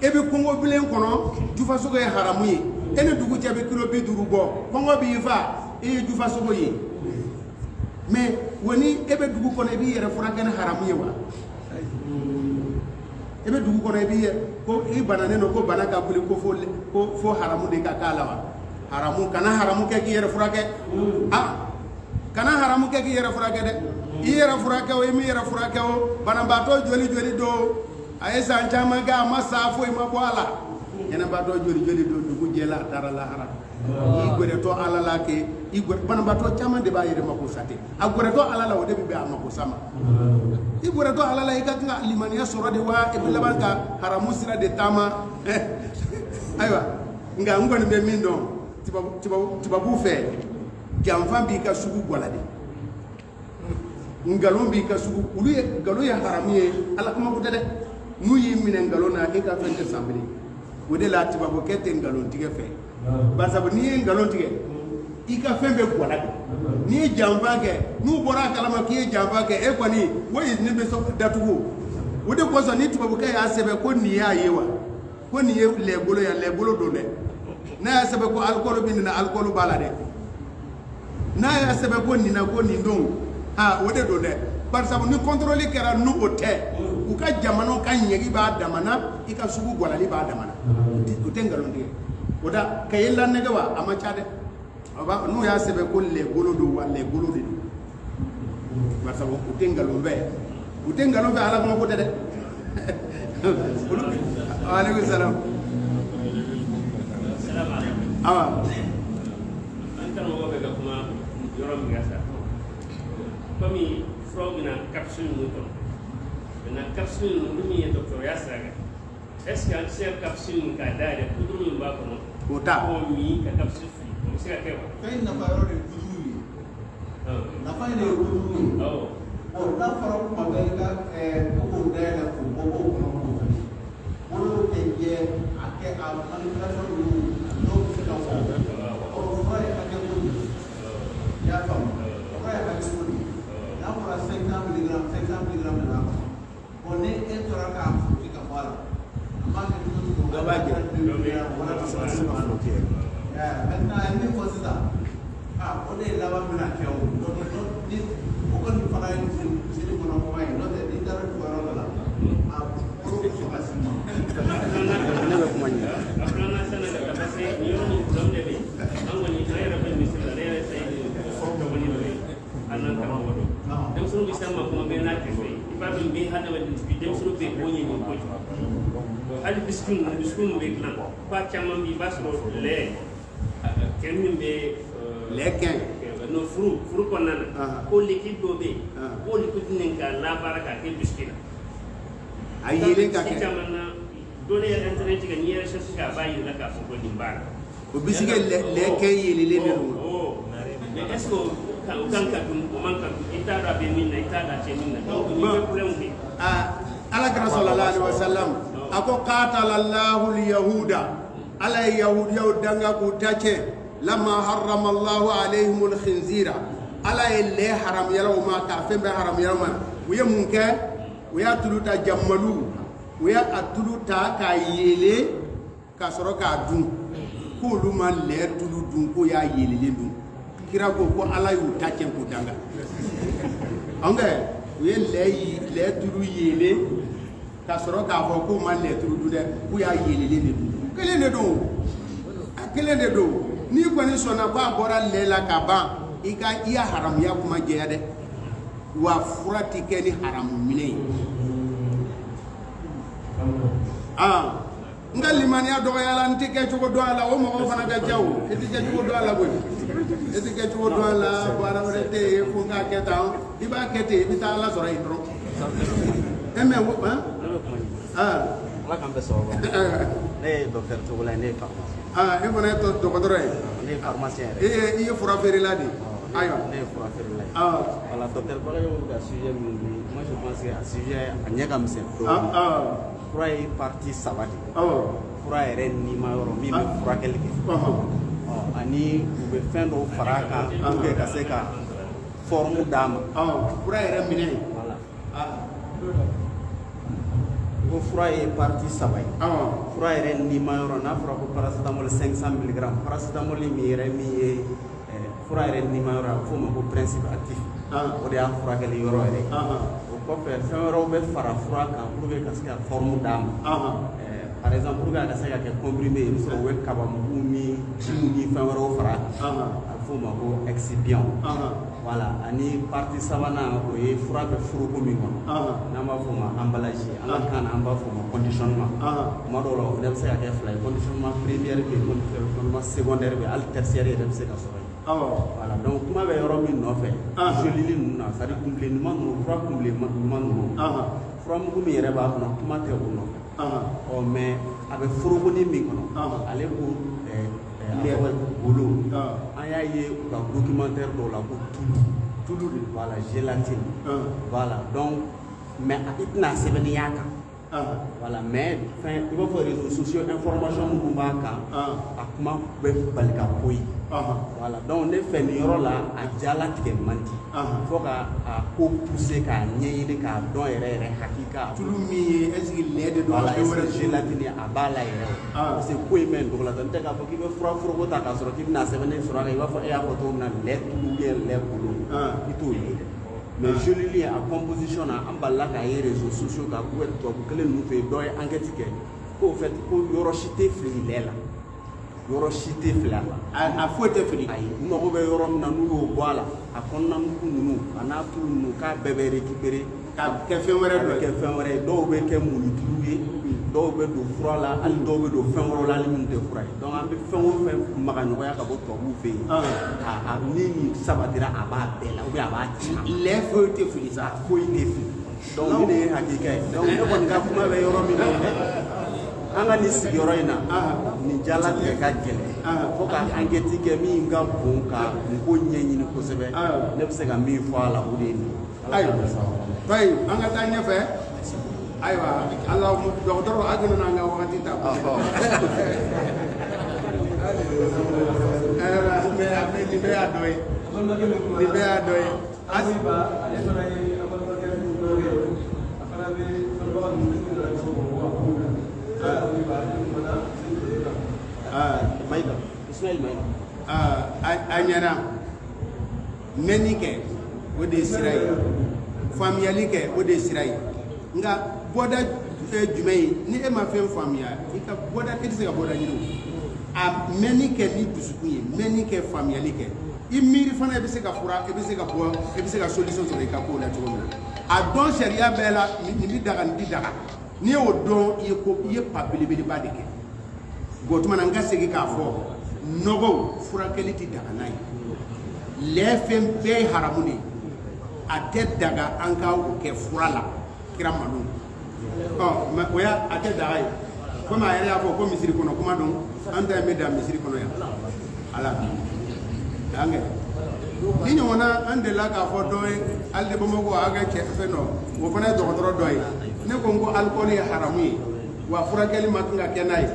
e bɛ kɔngɔ bilen kɔnɔ jufasogo ye haramu ye e ni dugu cɛ bɛ kilo 50 bɔ kɔngɔ b'i fa e ye jufasogo ye mais woni e bɛ dugu kɔnɔ i b'i yɛrɛ furakɛ ni haramu ye wa e bɛ dugu kɔnɔ i b'i yɛrɛ ko i bananen don ko bana ka boli ko fo haramu de ka k'a la wa haramu kana haramu kɛ k'i yɛrɛ furakɛ kana haramu ke ki yere furakɛ dɛ i yɛrɛ furakɛ o i mi yɛrɛ furakɛ o banabaatɔ joli do a ye san caman kɛ a ma sa foyi ma bɔ a la ɲɛnabaatɔ joli do dugu jɛla a taara lahara i gwɛrɛtɔ ala la ke banabaatɔ caman de b'a yɛrɛ mako sa ten a gwɛrɛtɔ ala la o de bɛ bɛn a mako sa ma i gwɛrɛtɔ ala la i ka kan ka limaniya sɔrɔ de wa i bɛ laban ka haramu sira de taama ayiwa nka n kɔni bɛ min dɔn tubabu fɛ janfan b'i ka sugu gɔla de ngalon b'i ka sugu olu ye ngalon ye haramu ye ala kuma ko tɛ dɛ n'u y'i minɛ ngalon na e ka fɛn tɛ san bilen o de la tubabukɛ tɛ ngalon tigɛ fɛ basabu n'i ye ngalon tigɛ i ka fɛn bɛ gɔla de n'i ye janfa kɛ n'u bɔra a kalama k'i ye janfa kɛ e kɔni o ye ne bɛ datugu o de kosɔn ni tubabukɛ y'a sɛbɛn ko nin y'a ye wa ko nin ye lɛbolo ya lɛbolo don dɛ n'a y'a sɛbɛn ko alikɔli bɛ nin na alikɔli b'a la dɛ n'a y'a sɛbɛn ko nin na ko nin don o de don dɛ barisabu ni contrôle kɛra n'o tɛ u ka jamanaw ka ɲɛgi b'a damana i ka sugu gɔlali b'a damana o tɛ ngalon tigɛ o da ka ye lanɛgɛ wa a ma ca dɛ n'u y'a sɛbɛn ko lɛbolo don wa lɛbolo de don barisabu u tɛ ngalon fɛ ala kuma ko tɛ dɛ aleykum salam awa an karamɔgɔ bɛ ka kuma yɔrɔ min ka sa komi furaw bɛna capsule ninnu kɔnɔ maintenant capsule ninnu min ye dɔgɔtɔrɔya sira kan est ce que an tɛ se ka capsule ninnu k'a dayɛlɛ poudre min b'a kɔnɔ o ta k'o min ka capsule fili o bɛ se ka kɛ wa. fɛn nafa yɔrɔ de ye poudre ye nafa de ye poudre ye n'a fɔra kuma bɛɛ i ka koko dayɛlɛ k'o bɔ k'o kɔnɔ k'o fili bolo tɛ jɛ a kɛ a manipulation ninnu dɔw bɛ se ka fɔ fura ye hakɛ ko de i y'a faamu fura ye hakɛ ko de n'a fɔra 500 milligrammes de b'a kɔnɔ bon ni e tora k'a futi ka bɔ a la a b'a kɛ cogo o cogo a b'a kɛ wala ka sɔrɔ a se ka futi maintenant a ye min fɔ sisan o de ye laban bɛna kɛ o ni o kɔni fana ye sini kɔnɔ kuma ye n'o tɛ n'i taara dugu yɔrɔ dɔ la a bolo bɛ sɔn ka s'i ma. ne bɛ kuma ɲɛ. a filanan sɛnɛ ka taa parce que nin yɔrɔ nin problème de bɛ yen an kɔni an yɛrɛ bɛ misiri la ne yɛrɛ ta ye dɔgɔnin dɔ ye an n'an karamɔgɔ dɔ denmisɛnninw bɛ s'an ma kuma bɛɛ n'a tɛ fɛ i b'a dɔn bi hadamaden bi denmisɛnninw bɛ o ɲini kojugu hali biscuit ninnu bɛ dilan ba caman bɛ i b'a sɔrɔ lɛ kɛ min bɛ lɛ kɛn no furu kɔnɔna na ko liquide dɔ bɛ yen k'o liquide nin ka labaara k'a kɛ biscuit la a yelen ka kɛ caman na dɔ de ye internet kɛ n'i ye recherche kɛ a b'a yira k'a fɔ ko nin b'a la o biscuit lɛ kɛn yelelen de don mais est ce que o kan ka dun o man ka dun i t'a dɔn a bɛ min na i t'a dɔn a tɛ min na donc nin bɛ problème de alakira sallallahu alaihi wasallam a ko qatalallahu al-yahuda ala ye yahudiyaw danga k'u ta cɛ lama harrama allahu alayhim al-khinzira ala ye lɛ haramuyala o ma k'a fɛn bɛɛ haramuyala o ma u ye mun kɛ u y'a tulu ta jammalu u y'a tulu ta k'a yele k'a sɔrɔ k'a dun k'olu ma lɛ tulu dun k'o y'a yelelen dun kira ko ala y'u ta cɛ k'u danga an kɛ u ye lɛ tulu yele k'a sɔrɔ k'a fɔ k'o ma lɛ tulu dun dɛ k'u y'a yelelen de dun kelen de don a kelen de don n'i kɔni sɔnna k'a bɔra lɛ la ka ban i ya haramuya kuma jɛya dɛ wa fura ti kɛ ni haramu minɛ ye n ka limaniya dɔgɔyala n tɛ kɛ cogo dɔn a la o mɔgɔw fana ka ca o i tɛ kɛ cogo dɔn a la koyi i tɛ kɛ cogo dɔn a la baara wɛrɛ tɛ yen fo n k'a kɛ tan i b'a kɛ ten i bɛ taa ala sɔrɔ yen dɔrɔn mɛ ala k'an bɛ sababu ne ye docteur Togola ye ne ye pharmacien e fana ye dɔgɔtɔrɔ ye ne ye pharmacien yɛrɛ i ye fura feerela de ayiwa ne ye fura feerela ye voilà docteur Bagayogo bɛ ka sujet min di moi je pense que a sujet a ɲɛ ka misɛn dɔɔni fura ye partie saba de fura yɛrɛ nima yɔrɔ min bɛ furakɛli kɛ ani u bɛ fɛn dɔw fara a kan pour que ka se ka forme d'a ma fura yɛrɛ minɛ voilà ko fura ye partie saba ye fura yɛrɛ nima yɔrɔ n'a fɔra ko paracetamol 500 mg paracetamol min yɛrɛ min ye fura yɛrɛ nima yɔrɔ a bɛ f'o ma ko principe actif o de y'a furakɛli yɔrɔ yɛrɛ o kɔfɛ fɛn wɛrɛw bɛ fara fura kan pour que ka se ka forme d'a ma par exemple pour que a ka se ka kɛ comprimé i bɛ sɔrɔ u bɛ kaba mugu ni jiw ni fɛn wɛrɛw fara a kan a bɛ f'o ma ko excipient voilà ani partie sabanan o ye fura bɛ foroko min kɔnɔ n'an b'a fɔ o ma emballage an ka kan na an b'a fɔ o ma conditionnement tuma dɔw la o fana bɛ se ka kɛ fila ye conditionnement première bɛ yen conditionnement secondaire bɛ yen hali tertiaire yɛrɛ bɛ se ka sɔrɔ yen voilà donc kuma bɛ yɔrɔ min nɔfɛ jolili ninnu na c'est à dire kunbilenniman ninnu fura kunbilenniman ninnu furamugu min yɛrɛ b'a kɔnɔ kuma tɛ o nɔfɛ mais a bɛ forokoni min kɔnɔ ale ko bolo an y'a ye u ka documentaire dɔw la ko tulu de voilà gélatine voilà donc mais i tɛna sɛbɛnniya kan voilà mais fɛn i b'a fɔ réseaux sociaux information minnu b'a kan a kuma bɛ bali ka bɔ yen voilà donc ne fɛ nin yɔrɔ la a jalatigɛ man di fo ka a ko pousser k'a ɲɛɲini k'a dɔn yɛrɛ yɛrɛ hakika tulu min ye est ce que lait de don voilà est ce que gélatine a b'a la yɛrɛ parce que ko in bɛ nin cogo la n tɛ k'a fɔ k'i bɛ fura foroko ta k'a sɔrɔ k'i bɛna sɛbɛnni sɔrɔ a kan i b'a fɔ e y'a fɔ cogo min na lait tulu bien lait bolo i t'o ye dɛ mais jolili a composition na an balila k'a ye réseaux sociaux kan ou bien tubabu kelen ninnu fɛ yen dɔ ye enquête kɛ k'o fait ko yɔrɔ si tɛ fili lait la yɔrɔ si tɛ fili a la a foyi tɛ fili ayi n mago bɛ yɔrɔ min na n'u y'o bɔ a la a kɔnɔna mugu ninnu a n'a tulu ninnu k'a bɛɛ bɛ récupérer ka kɛ fɛn wɛrɛ dɔ ye kɛ fɛn wɛrɛ ye dɔw bɛ kɛ mulitulu ye dɔw bɛ don fura la hali dɔw bɛ don fɛn wɛrɛw la hali minnu tɛ fura ye donc an bɛ fɛn o fɛn magaɲɔgɔnya ka bɔ tubabuw fɛ yen ni nin sabatira a b'a bɛɛ la ou bien a b'a caman lait foyi tɛ fili sa foyi tɛ fili donc nin de ye hakika ye donc ne kɔni ka kuma bɛ yɔrɔ min na an ka nin sigiyɔrɔ in na nin jalatigɛ ka gɛlɛn fo ka enquête kɛ min ka bon ka nin ko ɲɛɲini kosɛbɛ ne bɛ se ka min fɔ a la o de ye nin ye an ka taa ɲɛfɛ ayiwa ala dɔgɔtɔrɔ a kana n'an ka wagati ta nin bɛɛ y'a dɔ ye nin bɛɛ y'a dɔ ye a ɲɛna mɛnni kɛ o de ye sira ye faamuyali kɛ o de ye sira ye nka bɔda jumɛn ye ni e ma fɛn faamuya i ka bɔda e tɛ se ka bɔda ɲini a mɛnni kɛ ni dusukun ye mɛnni kɛ faamuyali kɛ i miiri fana i bɛ se ka fura i bɛ se ka bɔ i bɛ se ka solution sɔrɔ i ka kow la cogo min na a dɔn sariya bɛɛ la nin bɛ daga nin tɛ daga n'i y'o dɔn i ye pa belebeleba de kɛ o tuma na n ka segin k'a fɔ nɔgɔw furakɛli tɛ daga n'a ye lait fɛn bɛɛ ye haramu de ye a tɛ daga an ka o kɛ fura la kira malo mais o y'a a tɛ daga ye komi a yɛrɛ y'a fɔ ko misiri kɔnɔ kuma don an ta bɛ da misiri kɔnɔ yan ala an kɛ ni ɲɔgɔnna an delila k'a fɔ dɔ ye hali de bamakɔ a ka cɛ fɛn dɔ o fana ye dɔgɔtɔrɔ dɔ ye ne ko n ko alikɔli ye haramu ye wa furakɛli ma kan ka kɛ n'a ye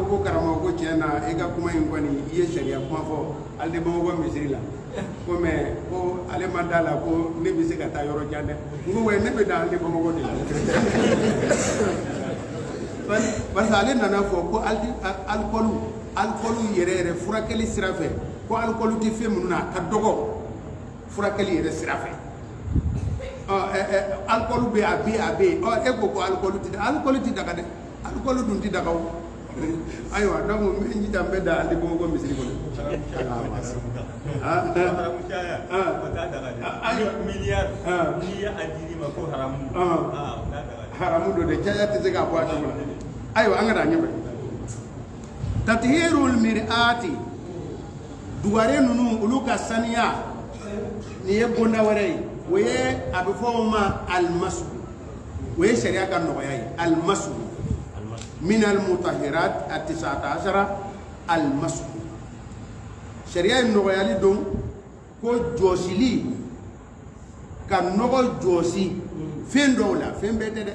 ko karamɔgɔ ko tiɲɛ na e ka kuma in kɔni i ye sariya kuma fɔ hali de bamakɔ misiri la ko mais ko ale ma d'a la ko ne bɛ se ka taa yɔrɔ jan dɛ n ko ne bɛ da ale bamakɔ de la parce que ale nana fɔ ko alikɔli yɛrɛ yɛrɛ furakɛli sira fɛ ko alikɔli tɛ fɛn minnu na a ka dɔgɔ furakɛli yɛrɛ sira fɛ alikɔli bɛ a bɛ yen e ko alikɔli tɛ daga dɛ alikɔli dun tɛ daga o ayiwa donc n bɛ jija n bɛ da ale bamakɔ misiri kɔnɔ haramu do de caya tɛ se ka bɔ a cogo la ayiwa an ka taa ɲɛfɛ tatihirul mir'ati dugare ninnu olu ka saniya nin ye bonda wɛrɛ ye o ye a bɛ fɔ o ma alimasu o ye sariya ka nɔgɔya ye alimasu min almutahirat atisata asara alimasu sariya ye nɔgɔyali don ko jɔsili ka nɔgɔ jɔsi fɛn dɔw la fɛn bɛɛ tɛ dɛ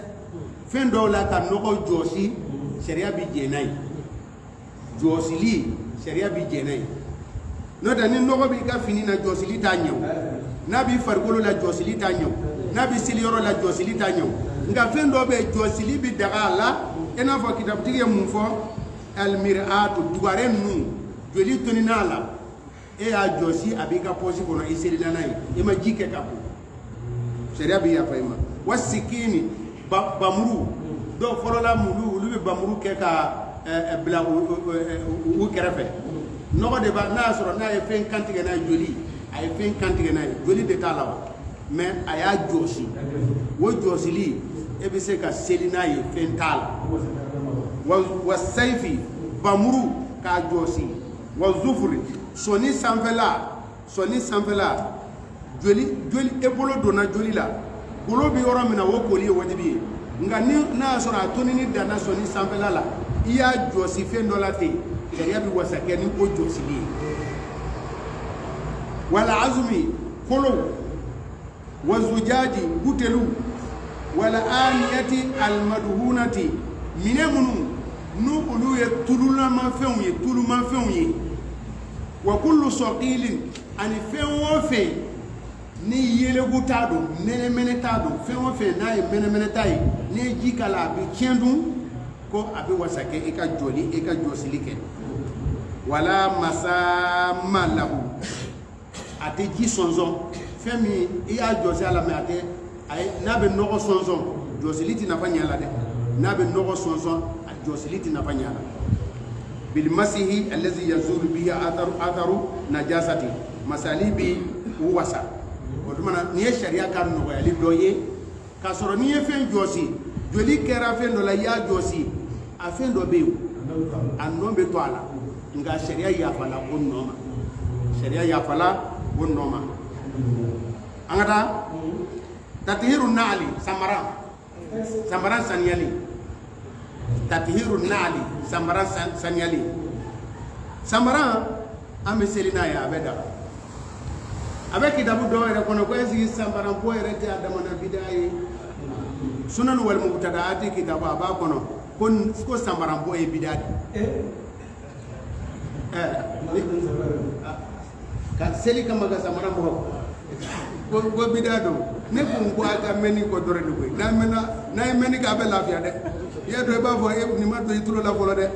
fɛn dɔw la ka nɔgɔ jɔsi sariya bi jɛn n'a ye jɔsili sariya bi jɛn n'a ye n'o tɛ ni nɔgɔ b'i ka fini na jɔsili t'a ɲɛ o n'a b'i farikolo la jɔsili t'a ɲɛ o n'a b'i seli yɔrɔ la jɔsili t'a ɲɛ o nka fɛn dɔw bɛ yen jɔsili bi daga a la i n'a fɔ kitabutigi ye mun fɔ almir'atu dugare ninnu joli tonina a la e y'a jɔsi a b'i ka pɔsi kɔnɔ i selila n'a ye i ma ji kɛ ka ko sariya b'i yafa i ma wa sikini bamuru dɔw fɔlɔla mulu olu bɛ bamuru kɛ ka bila u kɛrɛfɛ nɔgɔ de b'a n'a y'a sɔrɔ n'a ye fɛn kantigɛ n'a ye joli a ye fɛn kantigɛ n'a ye joli de t'a la wa mais a y'a jɔsi o jɔsili e bɛ se ka seli n'a ye fɛn t'a la wa sayifi bamuru k'a jɔsi wa zufuri sɔni sanfɛla joli e bolo donna joli la bolo bɛ yɔrɔ min na o koli ye wajibi ye nka n'a y'a sɔrɔ a tonini danna sɔni sanfɛla la i y'a jɔsi fɛn dɔ la ten sariya bɛ wasa kɛ ni o jɔsili ye wala azumi kolow wa zujaji butelu wala aniyati almadhunati minɛn minnu n'u olu ye tulumafɛnw ye wa kullu saqilin ani fɛn o fɛn ni yelegu t'a don mɛnɛmɛnɛ t'a don fɛn o fɛn n'a ye mɛnɛmɛnɛ ta ye n'i ye ji k'a la a bɛ tiɲɛ dun ko a bɛ wasa kɛ e ka jɔsili kɛ wala masama lahu a tɛ ji sɔnsɔn fɛn min i y'a jɔsi a la mɛ n'a bɛ nɔgɔ sɔnsɔn jɔsili tɛ nafa ɲɛ a la dɛ n'a bɛ nɔgɔ sɔnsɔn a jɔsili tɛ nafa ɲɛ a la bilimasihi allazi yazulu bihi atharu najasati masali bi u wasa o tuma n'i ye sariya ka nɔgɔyali dɔ ye k'a sɔrɔ n'i ye fɛn jɔsi joli kɛra fɛn dɔ la i y'a jɔsi a fɛn dɔ bɛ yen a nɔ bɛ to a la nka sariya yafala o nɔ ma an ka taa tatihiru naali samara saniyali samara an bɛ seli n'a ye a bɛ da a bɛ kitabu dɔw yɛrɛ kɔnɔ ko est-ce que samara ko yɛrɛ tɛ a damana bidaa ye sunan wal mubtadaati kitabu a b'a kɔnɔ ko samara bɔ ye bidaa de ka seli kama ka samara bɔ ko bidaa don ne ko a ka mɛnni kɔ dɔrɔn de koyi n'a ye mɛnni kɛ a bɛ lafiya dɛ i y'a dɔn i b'a fɔ nin ma don i tulo la fɔlɔ dɛ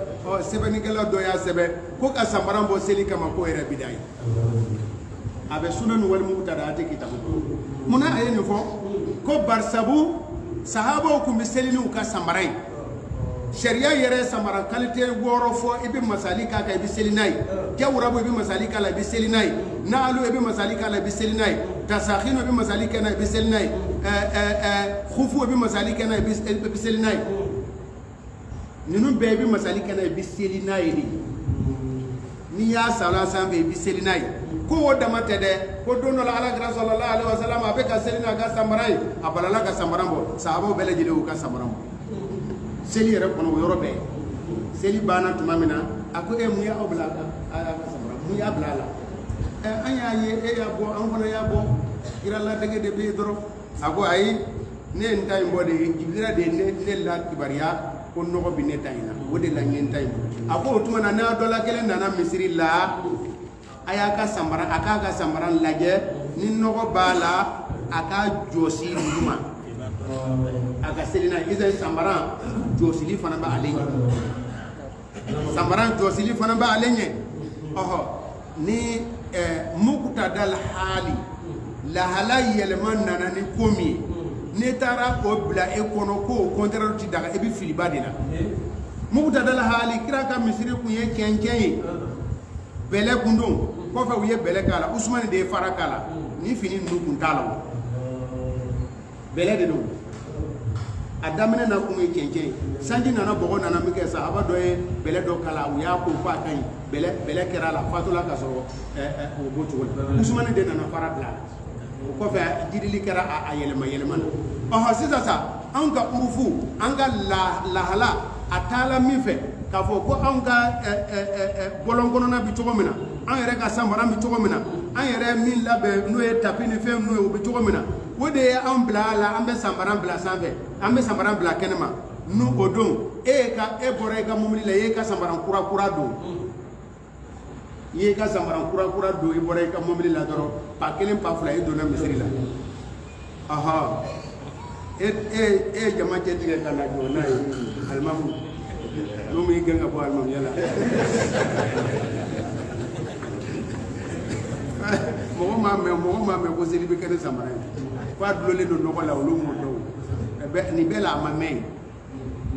sɛbɛnnikɛla dɔ y'a sɛbɛn ko ka samara bɔ seli kama ko yɛrɛ bidaa ye a bɛ sunan wal mubtadaati kitabu munna a ye nin fɔ ko barisabu sahabaw tun bɛ seli n'u ka samara ye sariya yɛrɛ samara qualité 6 fɔ i bɛ masali k'a kan i bɛ seli n'a ye jawurabu i bɛ masali k'a la i bɛ seli n'a ye naalu i bɛ masali k'a la i bɛ seli n'a ye tasakhinu i bɛ masali kɛ n'a ye i bɛ seli n'a ye khufu i bɛ masali kɛ n'a ye i bɛ seli n'a ye ninnu bɛɛ i bɛ masali kɛ n'a ye i bɛ seli n'a ye de n'i y'a sala sanfɛ i bɛ seli n'a ye ko o dama tɛ dɛ ko don dɔ la alakira sallallahu alaihi wasallam a bɛ ka seli n'a ka samara ye a balala ka samara bɔ sahabaw bɛɛ lajɛlen y'u ka samara bɔ seli yɛrɛ kɔnɔ o yɔrɔ bɛɛ seli banna tuma min na a ko mun y'aw bila a ka samara mun y'a bila a la an y'a ye e y'a bɔ an fana y'a bɔ kira ladege de bɛ yen dɔrɔn a ko ayi ne ye n ta in bɔ de jibira de ye ne la kibariya ko nɔgɔ bɛ ne ta in na o de la n ye n ta in bɔ a ko o tuma na n'a dɔ la kelen nana misiri la a y'a ka samara a k'a ka samara lajɛ ni nɔgɔ b'a la a ka jɔsi duguma a ka seli n'a ye isa samara jɔsili fana bɛ ale ɲɛ samara jɔsili fana bɛ ale ɲɛ ɔhɔ ni muqtadal hali lahala yɛlɛma nana ni ko min ye ne taara o bila e kɔnɔ ko o contraire ti daga e bɛ filiba de la muqtadal hali kira ka misiri kun ye cɛncɛn ye bɛlɛ kun don kɔfɛ u ye bɛlɛ k'a la usumani de ye fara k'a la ni fini ninnu kun t'a la o bɛlɛ de don a daminɛ na kun ye cɛncɛn ye sanji nana bɔgɔ nana min kɛ sahaba dɔ ye bɛlɛ dɔ k'a la u y'a ko f'a ka ɲi bɛlɛ kɛra a la fatula ka sɔrɔ o b'o cogo la usumani de nana fara bila o kɔfɛ jirili kɛra a yɛlɛma na ɔhɔ sisan sa anw ka urufu an ka lahala a taala min fɛ k'a fɔ ko anw ka bɔlɔn kɔnɔna bi cogo min na an yɛrɛ ka samara bi cogo min na an yɛrɛ min labɛn n'o ye tapi ni fɛn n'o ye o bi cogo min na o de ye an bila a la an bɛ samara bila sanfɛ an bɛ samara bila kɛnɛma n'o o don e bɔra i ka mobili la i ye ka samara kura don i ye ka samara kura don i bɔra i ka mobili la dɔrɔn pa kelen pa fila i donna misiri la ɔhɔ e jama cɛ tigɛ ka na jɔ n'a ye alimamu n'o m'i gɛn ka bɔ alimamuya la mɔgɔ m'a mɛn ko seli bɛ kɛ ni samara ye f'a dulonlen don nɔgɔ la olu m'o dɔn nin bɛɛ la a ma mɛn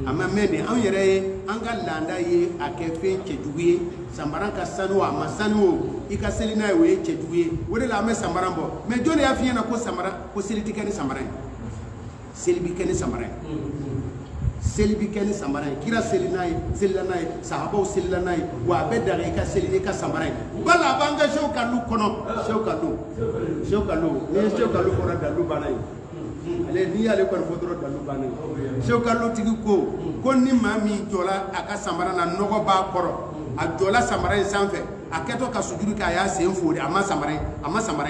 ama mene an yɛrɛ ye an ka laada ye a kɛ fɛn cɛjugu ye samara ka sanu a ma sanu o i ka seli n'a ye o ye cɛjugu ye o de la an bɛ samara bɔ mais jɔn de y'a f'i ɲɛna ko samara ko seli tɛ kɛ ni samara ye seli bi kɛ ni samara ye seli bi kɛ ni samara ye kira seli n'a ye selila n'a ye sahabaw selila n'a ye wa a bɛ daga i ka seli n'i ka samara ye bala a b'an ka sew kalu kɔnɔ sew kalu n'i ye sew kalu kɔnɔ dalu banna ye ale n'i y'ale kɔni fɔ dɔrɔn dalu banna ye sew kalu tigi ko ni maa min jɔla a ka samara na nɔgɔ b'a kɔrɔ a jɔla samara in sanfɛ a kɛtɔ ka sujudi kɛ a y'a sen fori a ma samara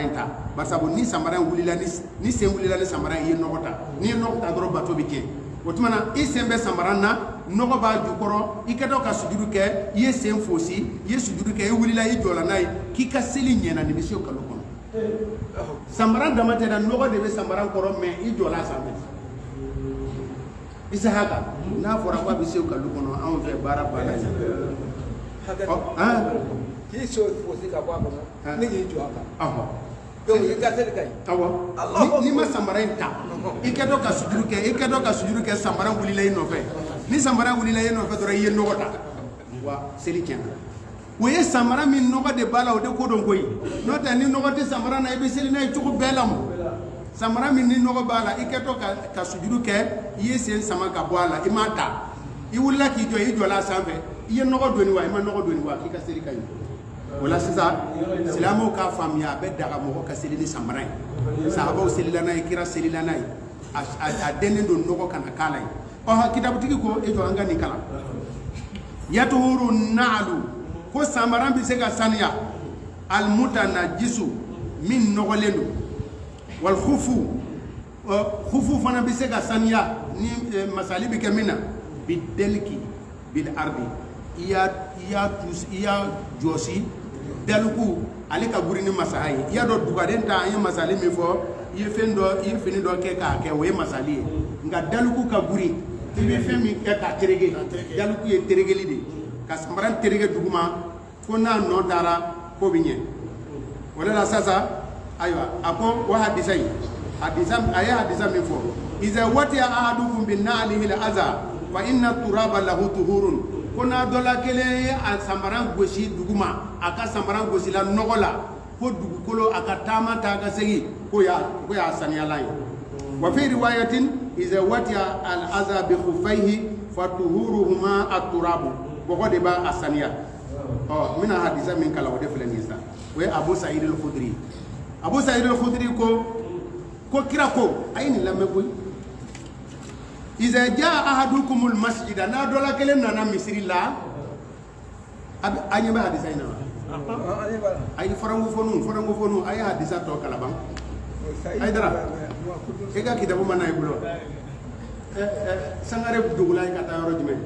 in ta barisabu ni samara in wulila ni sen wulila ni samara in i ye nɔgɔ ta n'i ye nɔgɔ ta dɔrɔn bato bɛ tiɲɛ o tuma na i sen bɛ samara na nɔgɔ b'a jukɔrɔ i kɛtɔ ka sujudi kɛ i ye sen fosi i ye sujudi kɛ i wulila i jɔla n'a ye k'i ka seli ɲɛna nin bɛ se o kalo kɔnɔ samara dama tɛ dɛ nɔgɔ de bɛ samara kɔrɔ mɛ i jɔla a sanfɛ Isahaka n'a fɔra ko a bɛ se o kalo kɔnɔ anw fɛ baara banna ye k'i so fosi ka bɔ a kɔnɔ ne k'i jɔ a kan donc i ka seli ka ɲi n'i ma samara in ta i kɛtɔ ka sujuru kɛ samara wulila i nɔfɛ ni samara wulila i nɔfɛ dɔrɔn i ye nɔgɔ ta wa seli tiɲɛna o ye samara min nɔgɔ de b'a la o de ko dɔn koyi n'o tɛ ni nɔgɔ tɛ samara na i bɛ seli n'a ye cogo bɛɛ la samara min ni nɔgɔ b'a la i kɛtɔ ka sujuru kɛ i ye sen sama ka bɔ a la i m'a ta i wulila k'i jɔ i jɔla a sanfɛ i ye nɔgɔ donni wa i ma nɔgɔ donni wa k'i ka seli ka ɲi o la sisan silamɛw k'a faamuya a bɛ daga mɔgɔ ka seli ni samara ye sahabaw selila n'a ye kira selila n'a ye a dɛnnen don nɔgɔ kana k'a la ye kitabutigi ko e jɔ an ka nin kalan yatuhuru naalu ko samara bɛ se ka sanuya almutanajisu min nɔgɔlen don wal khufu fana bɛ se ka sanuya ni masali bɛ kɛ min na bidelki bil ardi i y'a jɔsi daluku ale ka guri ni masaya ye i y'a dɔn dugaden ta an ye masali min fɔ i ye fini dɔ kɛ k'a kɛ o ye masali ye nka daluku ka guri i bɛ fɛn min kɛ k'a terege daluku ye teregeli de ka samara terege duguma ko n'a nɔ dara ko bɛ ɲɛ o de la sisan ayiwa a ko o hadisa in a ye hadisa min fɔ iza watiya ahadukum bi na'lihi al-aza fa inna turaba lahu tuhurun ko n'a dɔ la kelen ye a samara gosi duguma a ka samara gosila nɔgɔ la ko dugukolo a ka taama ta ka segin ko y'a saniyala ye wa fi riwayatin iza watiya al-aza bi khufayhi fa tuhuruhuma at-turabu bɔgɔ de b'a a saniya n bɛna hadisa min kalan o de filɛ nin ye sisan o ye Abu Sa'id al-Khudri ko kira ko a ye nin lamɛn koyi iza jaa ahadukumul masjida n'a dɔ la kelen nana misiri la a ɲɛ bɛ hadisa in na wa a ye farankofɔnu a ye hadisa tɔ kalaban a ye dara e ka kitabu ma na i bolo Sangare dugula ka taa yɔrɔ jumɛn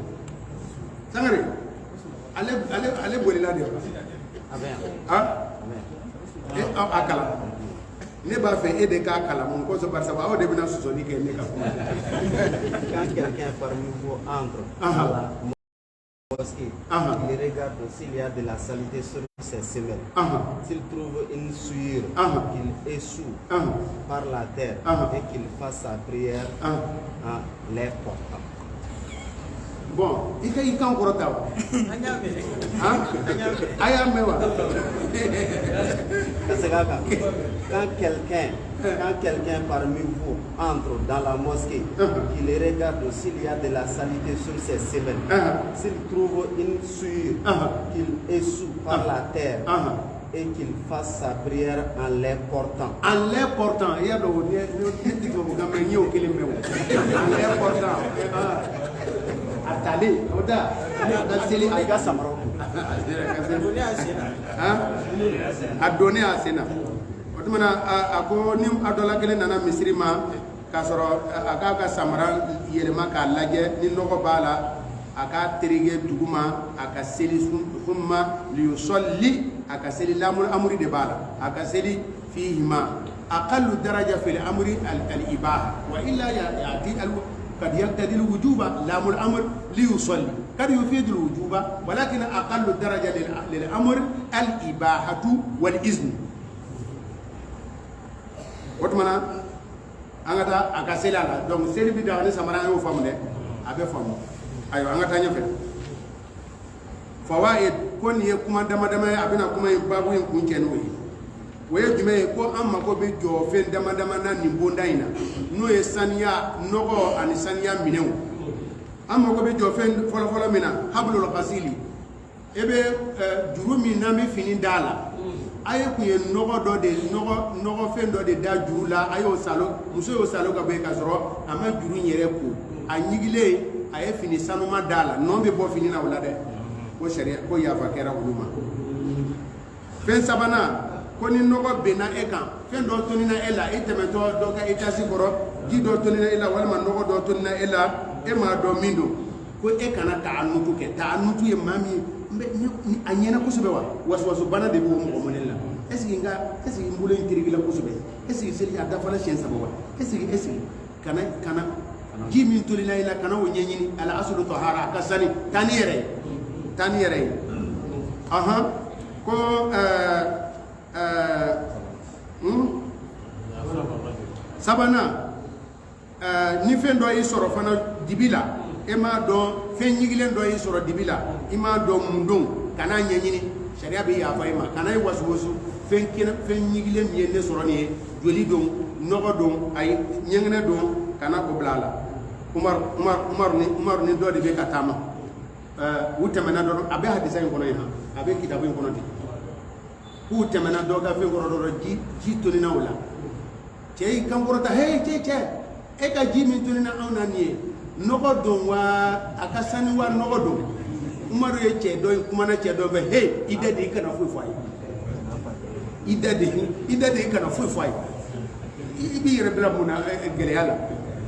Sangare ale bolila de a kalan ne b'a fɛ e de k'a kalan mun kosɔn barisa aw de bɛna sɔsɔli kɛ ne ka kuma quand quelqu'un parmi vous entre à la mosquée il regarde s'il y a de la saleté sur ses semelles s'il trouve une souillure qu'il essuie par la terre et qu'il fasse sa prière en les portant. Bon, il y a un peu de temps. Quand quelqu'un parmi vous entre dans la mosquée, qu'il regarde s'il y a de la saleté sur ses semelles, s'il trouve une souillure qu'il essuie par la terre et qu'il fasse sa prière en les portant. En les portant, il y a des portant. Atali, oda, seli aga samaro. A donné à Sénat. Otumana ako ni adola kelen nana misiri ma ka sɔrɔ a k'a ka samara yɛlɛma k'a lajɛ ni nɔgɔ b'a la a ka terege duguma a ka seli summa liyusalli a ka seli lamul amri de b'a la a ka seli fihima aqallu daraja fil amri al ibaha wa illa ya'ti al قد يقتضي الوجوب لام الامر ليصلي قد يفيد الوجوب ولكن اقل درجه للامر الاباحه والاذن وتمنا angata akasela la donc seli bi dawani samara yo famu de abe famu ayo an ka taa ɲɛfɛ fawaid ko nin ye kuma dama dama ye a bɛna kuma in babu in kun cɛ n'o ye o ye jumɛn ye ko an mako bɛ jɔ fɛn dama dama na nin bonda in na n'o ye saniya nɔgɔ ani saniya minɛnw an mako bɛ jɔ fɛn fɔlɔfɔlɔ min na hablul ghasili e bɛ juru min n'an bɛ fini d'a la a ye kun ye nɔgɔ fɛn dɔ de da juru la a y'o salo muso y'o salo ka bɔ yen ka sɔrɔ a ma juru in yɛrɛ ko a ɲigilen a ye fini sanuma d'a la nɔn bɛ bɔ fini na o la dɛ ko sariya ko yafa kɛra olu ma fɛn sabanan ko ni nɔgɔ benna e kan fɛn dɔ tonina e la e tɛmɛtɔ dɔ ka étage kɔrɔ ji dɔ tonina e la walima nɔgɔ dɔ tonina e la e m'a dɔn min don ko e kana ta'anutu kɛ ta'anutu ye maa min ye a ɲɛna kosɛbɛ wa wasuwasu bana de b'o mɔgɔ mɔnɛ la est ce que n bolo in terikila kosɛbɛ est ce que seli a dafala siɲɛ saba wa est ce que kana ji min tolina e la kana o ɲɛɲini ala asulu tahara a ka sani taa ni yɛrɛ ye ko sabanan ni fɛn dɔ y'i sɔrɔ fana dibi la e m'a dɔn fɛn ɲigilen dɔ y'i sɔrɔ dibi la i m'a dɔn mun don kana ɲɛɲini sariya bɛ yafa i ma kana i wasuwasu fɛn ɲigilen min ye ne sɔrɔ nin ye joli don nɔgɔ don ayi ɲɛgɛnɛ don kana o bila a la umaru ni dɔ de bɛ ka taama u tɛmɛna dɔrɔn a bɛ hadisa in kɔnɔ yan a bɛ kitabu in kɔnɔ ten k'u tɛmɛna dɔ ka fɛn kɔrɔ dɔrɔn ji tonina o la cɛ y'i kan kɔrɔta hey cɛ e ka ji min tonina anw na nin ye nɔgɔ don wa a ka sani wa nɔgɔ don umaru ye cɛ dɔ kumana cɛ dɔ fɛ hey i da de i kana foyi fɔ a ye i da de i kana foyi fɔ a ye i b'i yɛrɛ bila mun na gɛlɛya la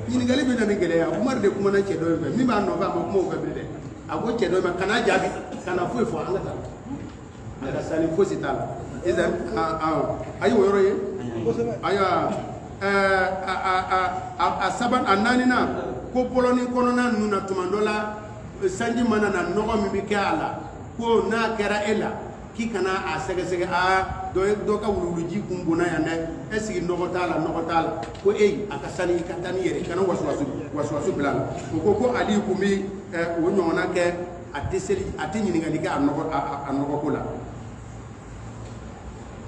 ɲininkali bɛ na ni gɛlɛya umaru de kumana cɛ dɔ fɛ min b'a nɔfɛ a ma kuma o fɛ bilen dɛ a ko cɛ dɔ ma kana jaabi kana foyi fɔ an ka taa a ka sani fosi t'a la a ye o yɔrɔ ye ayiwa a naaninan ko bɔlɔni kɔnɔna ninnu na tuma dɔ la sanji mana na nɔgɔ min bɛ kɛ a la ko n'a kɛra e la k'i kana a sɛgɛsɛgɛ dɔ ka wuluwuluji kun bonna yan dɛ est ce que nɔgɔ t'a la ko a ka sani i ka taa ni yɛrɛ kana wasuwasu bila a la o ko ali kun bɛ o ɲɔgɔnna kɛ a tɛ ɲininkali kɛ a nɔgɔko la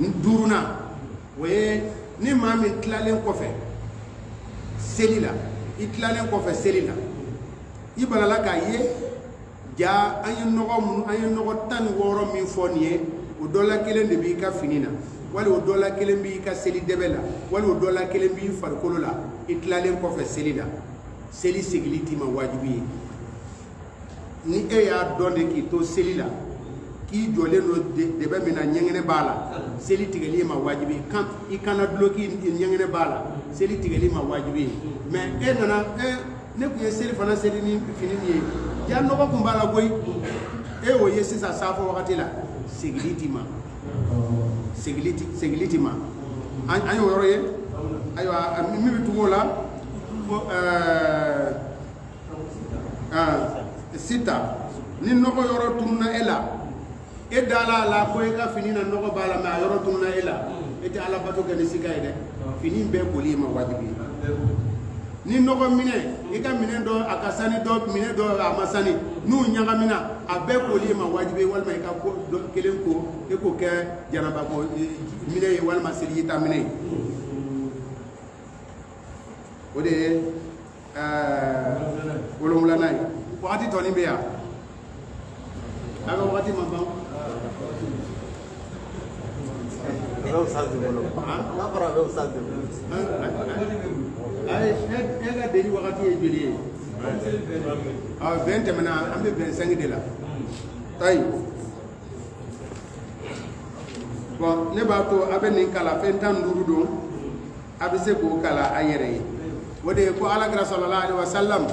duurunan o ye ni maa min tilalen kɔfɛ seli la i tilalen kɔfɛ seli la i balala k'a ye ja an ye nɔgɔ 16 min fɔ nin ye o dɔ la kelen de b'i ka fini na wali o dɔ la kelen b'i ka seli dɛbɛ la wali o dɔ la kelen b'i farikolo la i tilalen kɔfɛ seli la seli segili t'i ma wajibi ye ni e y'a dɔn de k'i to seli la k'i jɔlen don dɛbɛ min na ɲɛgɛnɛ b'a la seli tigɛli ma wajibi i kana duloki ɲɛgɛnɛ b'a la seli tigɛli ma wajibi mais e nana ne kun ye seli fana seli ni fini min ye ja nɔgɔ kun b'a la koyi e o ye sisan safo wagati la segili ti ma an y'o yɔrɔ ye ayiwa min bɛ tugu o la ko sita ni nɔgɔ yɔrɔ tununa e la e dala la ko e ka fini na nɔgɔ b'a la mais a yɔrɔ tununa e la e tɛ ala bato kɛ ni sika ye dɛ fini bɛɛ boli ma wajibi ni nɔgɔ minɛ i ka minɛ dɔ a ka sani minɛ dɔ a ma sani n'u ɲagamina a bɛɛ boli ma wajibi walima i ka kelen ko e k'o kɛ janaba ko minɛ ye walima seliji ta minɛ ye o de ye 7nan ye wagati tɔnin bɛ yan a ka wagati ma ban e ka deli wagati ye joli ye 20 tɛmɛna an bɛ 25 de la tayi bon ne b'a to a bɛ nin kala fɛn 15 don a bɛ se k'o kala a yɛrɛ ye o de ye ko alakira sallallahu alaihi wasallam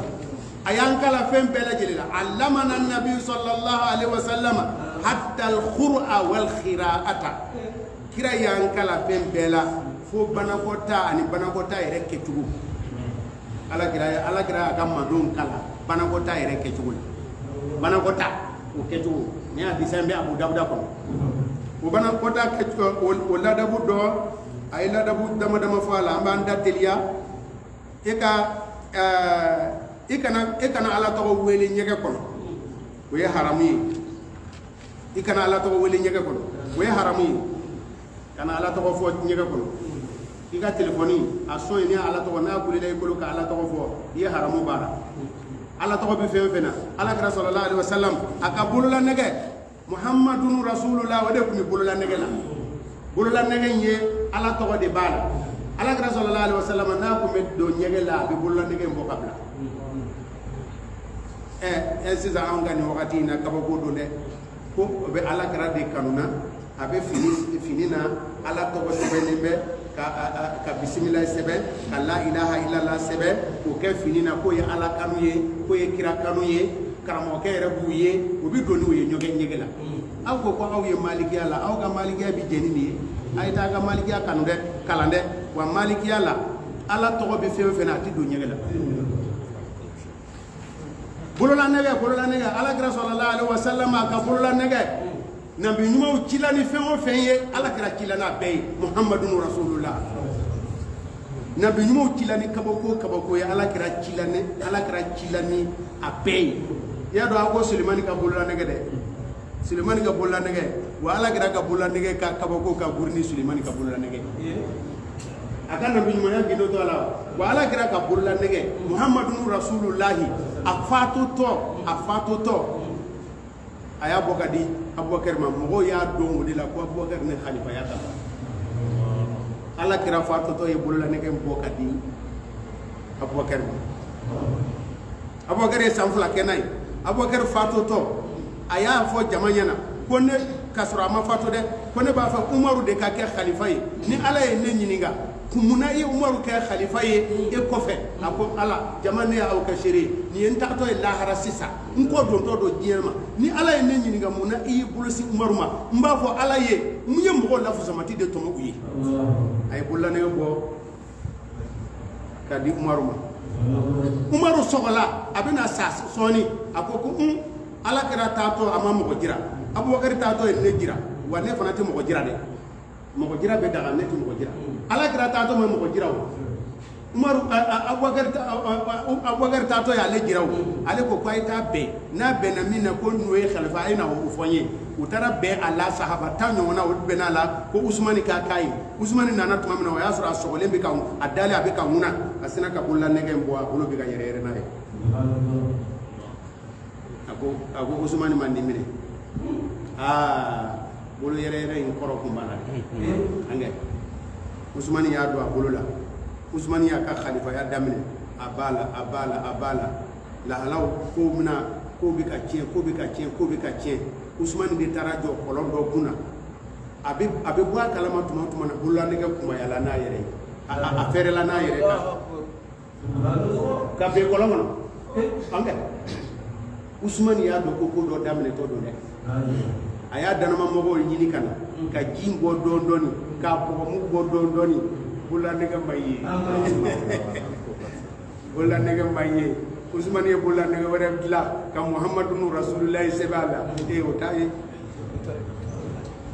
a y'an kala fɛn bɛɛ lajɛlen la allamana nabi sallallahu alaihi wasallam hatta al-khur'a wal khira'ata kira y'an kala fɛn bɛɛ la fo banakɔta ani banakɔta yɛrɛ kɛcogo alakira y'a ka madon kala banakɔta yɛrɛ kɛcogo la banakɔta o kɛcogo ni y'a disan bɛ Abu Dawuda kɔnɔ o banakɔta kɛcogo o ladabu dɔ a ye ladabu dama dama fɔ a la an b'an da teliya e ka i kana ala tɔgɔ wele ɲɛgɛ kɔnɔ o ye haramu ye i kana ala tɔgɔ wele ɲɛgɛ kɔnɔ o ye haramu ye kana ala tɔgɔ fɔ ɲɛgɛ kɔnɔ i ka telefɔni a sɔn ye ni ala tɔgɔ n'a kulila i bolo ka ala tɔgɔ fɔ i ye haramu baara ala tɔgɔ bɛ fɛn o fɛn na ala kira sallallahu alaihi wasallam a ka bolola nɛgɛ muhammadun rasulullah o de tun bɛ bolola nɛgɛ la bolola nɛgɛ in ye ala tɔgɔ de b'a la ala kira sallallahu alaihi wasallam n'a tun bɛ don ɲɛgɛ la a bɛ bolola nɛgɛ in bɔ ka bila sisan anw ka nin wagati in na kabako don dɛ ko o bɛ ala kira de kanuna a bɛ fini na ala tɔgɔ sɛbɛnnen bɛ ka bisimila sɛbɛn ka la ilaha illallah sɛbɛn k'o kɛ fini na k'o ye ala kanu ye k'o ye kira kanu ye karamɔgɔkɛ yɛrɛ b'u ye u bɛ don n'u ye ɲɛgɛ la aw ko aw ye malikiya la aw ka malikiya bɛ jɛni nin ye a ye taa ka malikiya kanu dɛ kalan dɛ wa malikiya la ala tɔgɔ bɛ fɛn o fɛn na a tɛ don ɲɛgɛ la bolola nɛgɛ alakira sallallahu alaihi wasallam a ka bolola nɛgɛ nabi ɲumanw cila ni fɛn o fɛn ye alakira cila n'a bɛɛ ye muhammadun rasulullah nabi ɲumanw cila ni kabako ye alakira cila ni a bɛɛ ye i y'a dɔn a ko sulemani ka bolola nɛgɛ dɛ sulemani ka bolola nɛgɛ wa alakira ka bolola nɛgɛ ka kabako ka guri ni sulemani ka bolola nɛgɛ a ka nabi ɲumanya gindo to a la wa alakira ka bolola nɛgɛ muhammadun rasulullahi a fatutɔ a y'a bɔ ka di abubakar ma mɔgɔw y'a dɔn o de la ko abubakar ni khalifaya ta alakira fatutɔ ye bolola nɛgɛ bɔ ka di abubakar ma abubakar ye san 2 kɛ n'a ye abubakar fatutɔ a y'a fɔ jama ɲɛna ko ne ka sɔrɔ a ma fatu dɛ ko ne b'a fɛ umaru de ka kɛ khalifa ye ni ala ye ne ɲininka munna i umaru kɛ khalifa ye e kɔfɛ a ko ala jama ne y'aw kɛ seere ye nin ye n taatɔ ye lahara sisan n kɔ dontɔ don diɲɛ ma ni ala ye ne ɲininka munna i y'i bolosi umaru ma n b'a fɔ ala ye mun ye mɔgɔw lafusamati de tɔmɔ u ye a ye bolola nɛgɛ bɔ ka di umaru ma umaru sɔgɔla a bɛna sa sɔɔni a ko ala kɛra taatɔ a ma mɔgɔ jira abubakar taatɔ ye ne jira wa ne fana tɛ mɔgɔ jira dɛ mɔgɔ jira bɛ daga ne tɛ mɔgɔ jira ala kɛra taatɔ ma mɔgɔ jira o umaru abubakar taatɔ ye ale jira o ale ko a ye taa bɛn n'a bɛnna min na ko n'o ye khalifa a ye na o fɔ n ye u taara bɛn a la sahaba 10 ɲɔgɔnna o bɛnna a la ko usumani k'a k'a ye usumani nana tuma min na o y'a sɔrɔ a sɔgɔlen bɛ ka a dalen a bɛ ka ŋuna a sina ka bolola nɛgɛ in bɔ a bolo bɛ ka yɛrɛ n'a ye a ko usumani ma nin minɛ bolo yɛrɛ in kɔrɔ kun b'a la dɛ angɛ usumani y'a don a bolo la usumani y'a ka khalifaya daminɛ a b'a la lahalaw ko bɛ ka tiɲɛ usumani de taara jɔ kɔlɔn dɔ kunna a bɛ bɔ a kalama tuma na bolola nɛgɛ kunbayala n'a yɛrɛ ye a fɛrɛla n'a yɛrɛ ka bɛn kɔlɔn kɔnɔ angɛ usumani y'a dɔn ko dɔ daminɛtɔ don dɛ a y'a danama mɔgɔw ɲini ka na ka ji bɔ dɔɔni k'a bɔgɔmu bɔ dɔɔni bolola nɛgɛ ma ye bolola nɛgɛ ma ye usumani ye bolola nɛgɛ wɛrɛ dilan ka muhammadun rasulullahi sɛbɛn a la o t'a ye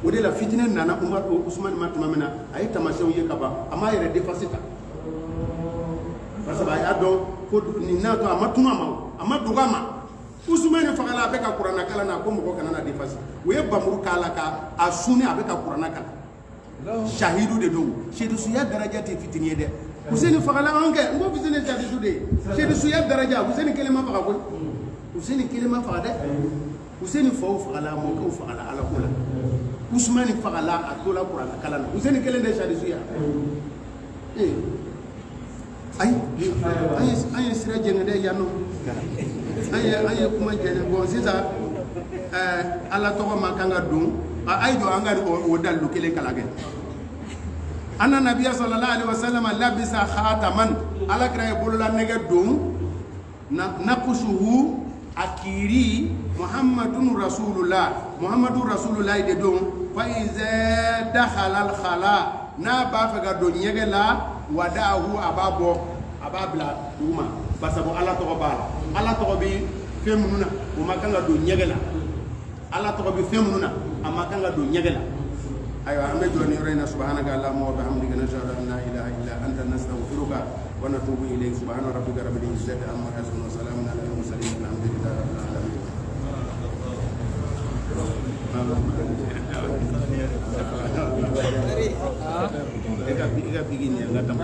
o de la fitinɛ nana usumani ma tuma min na a ye tamasiyɛnw ye ka ban a m'a yɛrɛ dépassé ta parce que a y'a dɔn ko nin n'a to a ma tunu a ma dogo a ma usumani fagala a bɛ ka kuranna kalan na ko mɔgɔ kana na dépassé u ye bamuru k'a la ka a suni a bɛ ka kuranna kalan shahidu de don shedisuya daraja tɛ fitini ye dɛ Useni fagala an kɛ n ko Useni shadisu de ye shedisuya daraja Useni kelen ma faga koyi Useni kelen ma faga dɛ Useni faw fagala mɔkɛw fagala ala ko la Usmani fagala a tola kuranna kalan na Useni kelen de shadisuya ayi an ye sira jɛngɛ dɛ yan nɔ an ye kuma jɛngɛ bon sisan ala tɔgɔ ma kan ka don a ye jɔ an ka o dalilu kelen kalan kɛ anna nabiya sallallahu alaihi wasallam labisa khataman ala kira ye bolola nɛgɛ don nakusuhu akiri muhammadun rasulullah de don fa iza dakhala al khala n'a b'a fɛ ka don ɲɛgɛ la wadahu a b'a bila duguma basabu ala tɔgɔ b'a la ala tɔgɔ bɛ fɛn minnu na o ma kan ka don ɲɛgɛ la ala tɔgɔ bɛ fɛn minnu na a ma kan ka don ɲɛgɛ la أيوة أمي دوني رينا سبحانك اللهم وبحمدك نشهد أن لا إله إلا أنت نستغفرك ونتوب إليك سبحان ربك رب العزة عما يصفون وسلام على المرسلين الحمد لله رب العالمين. Eka begini ya, nggak tahu.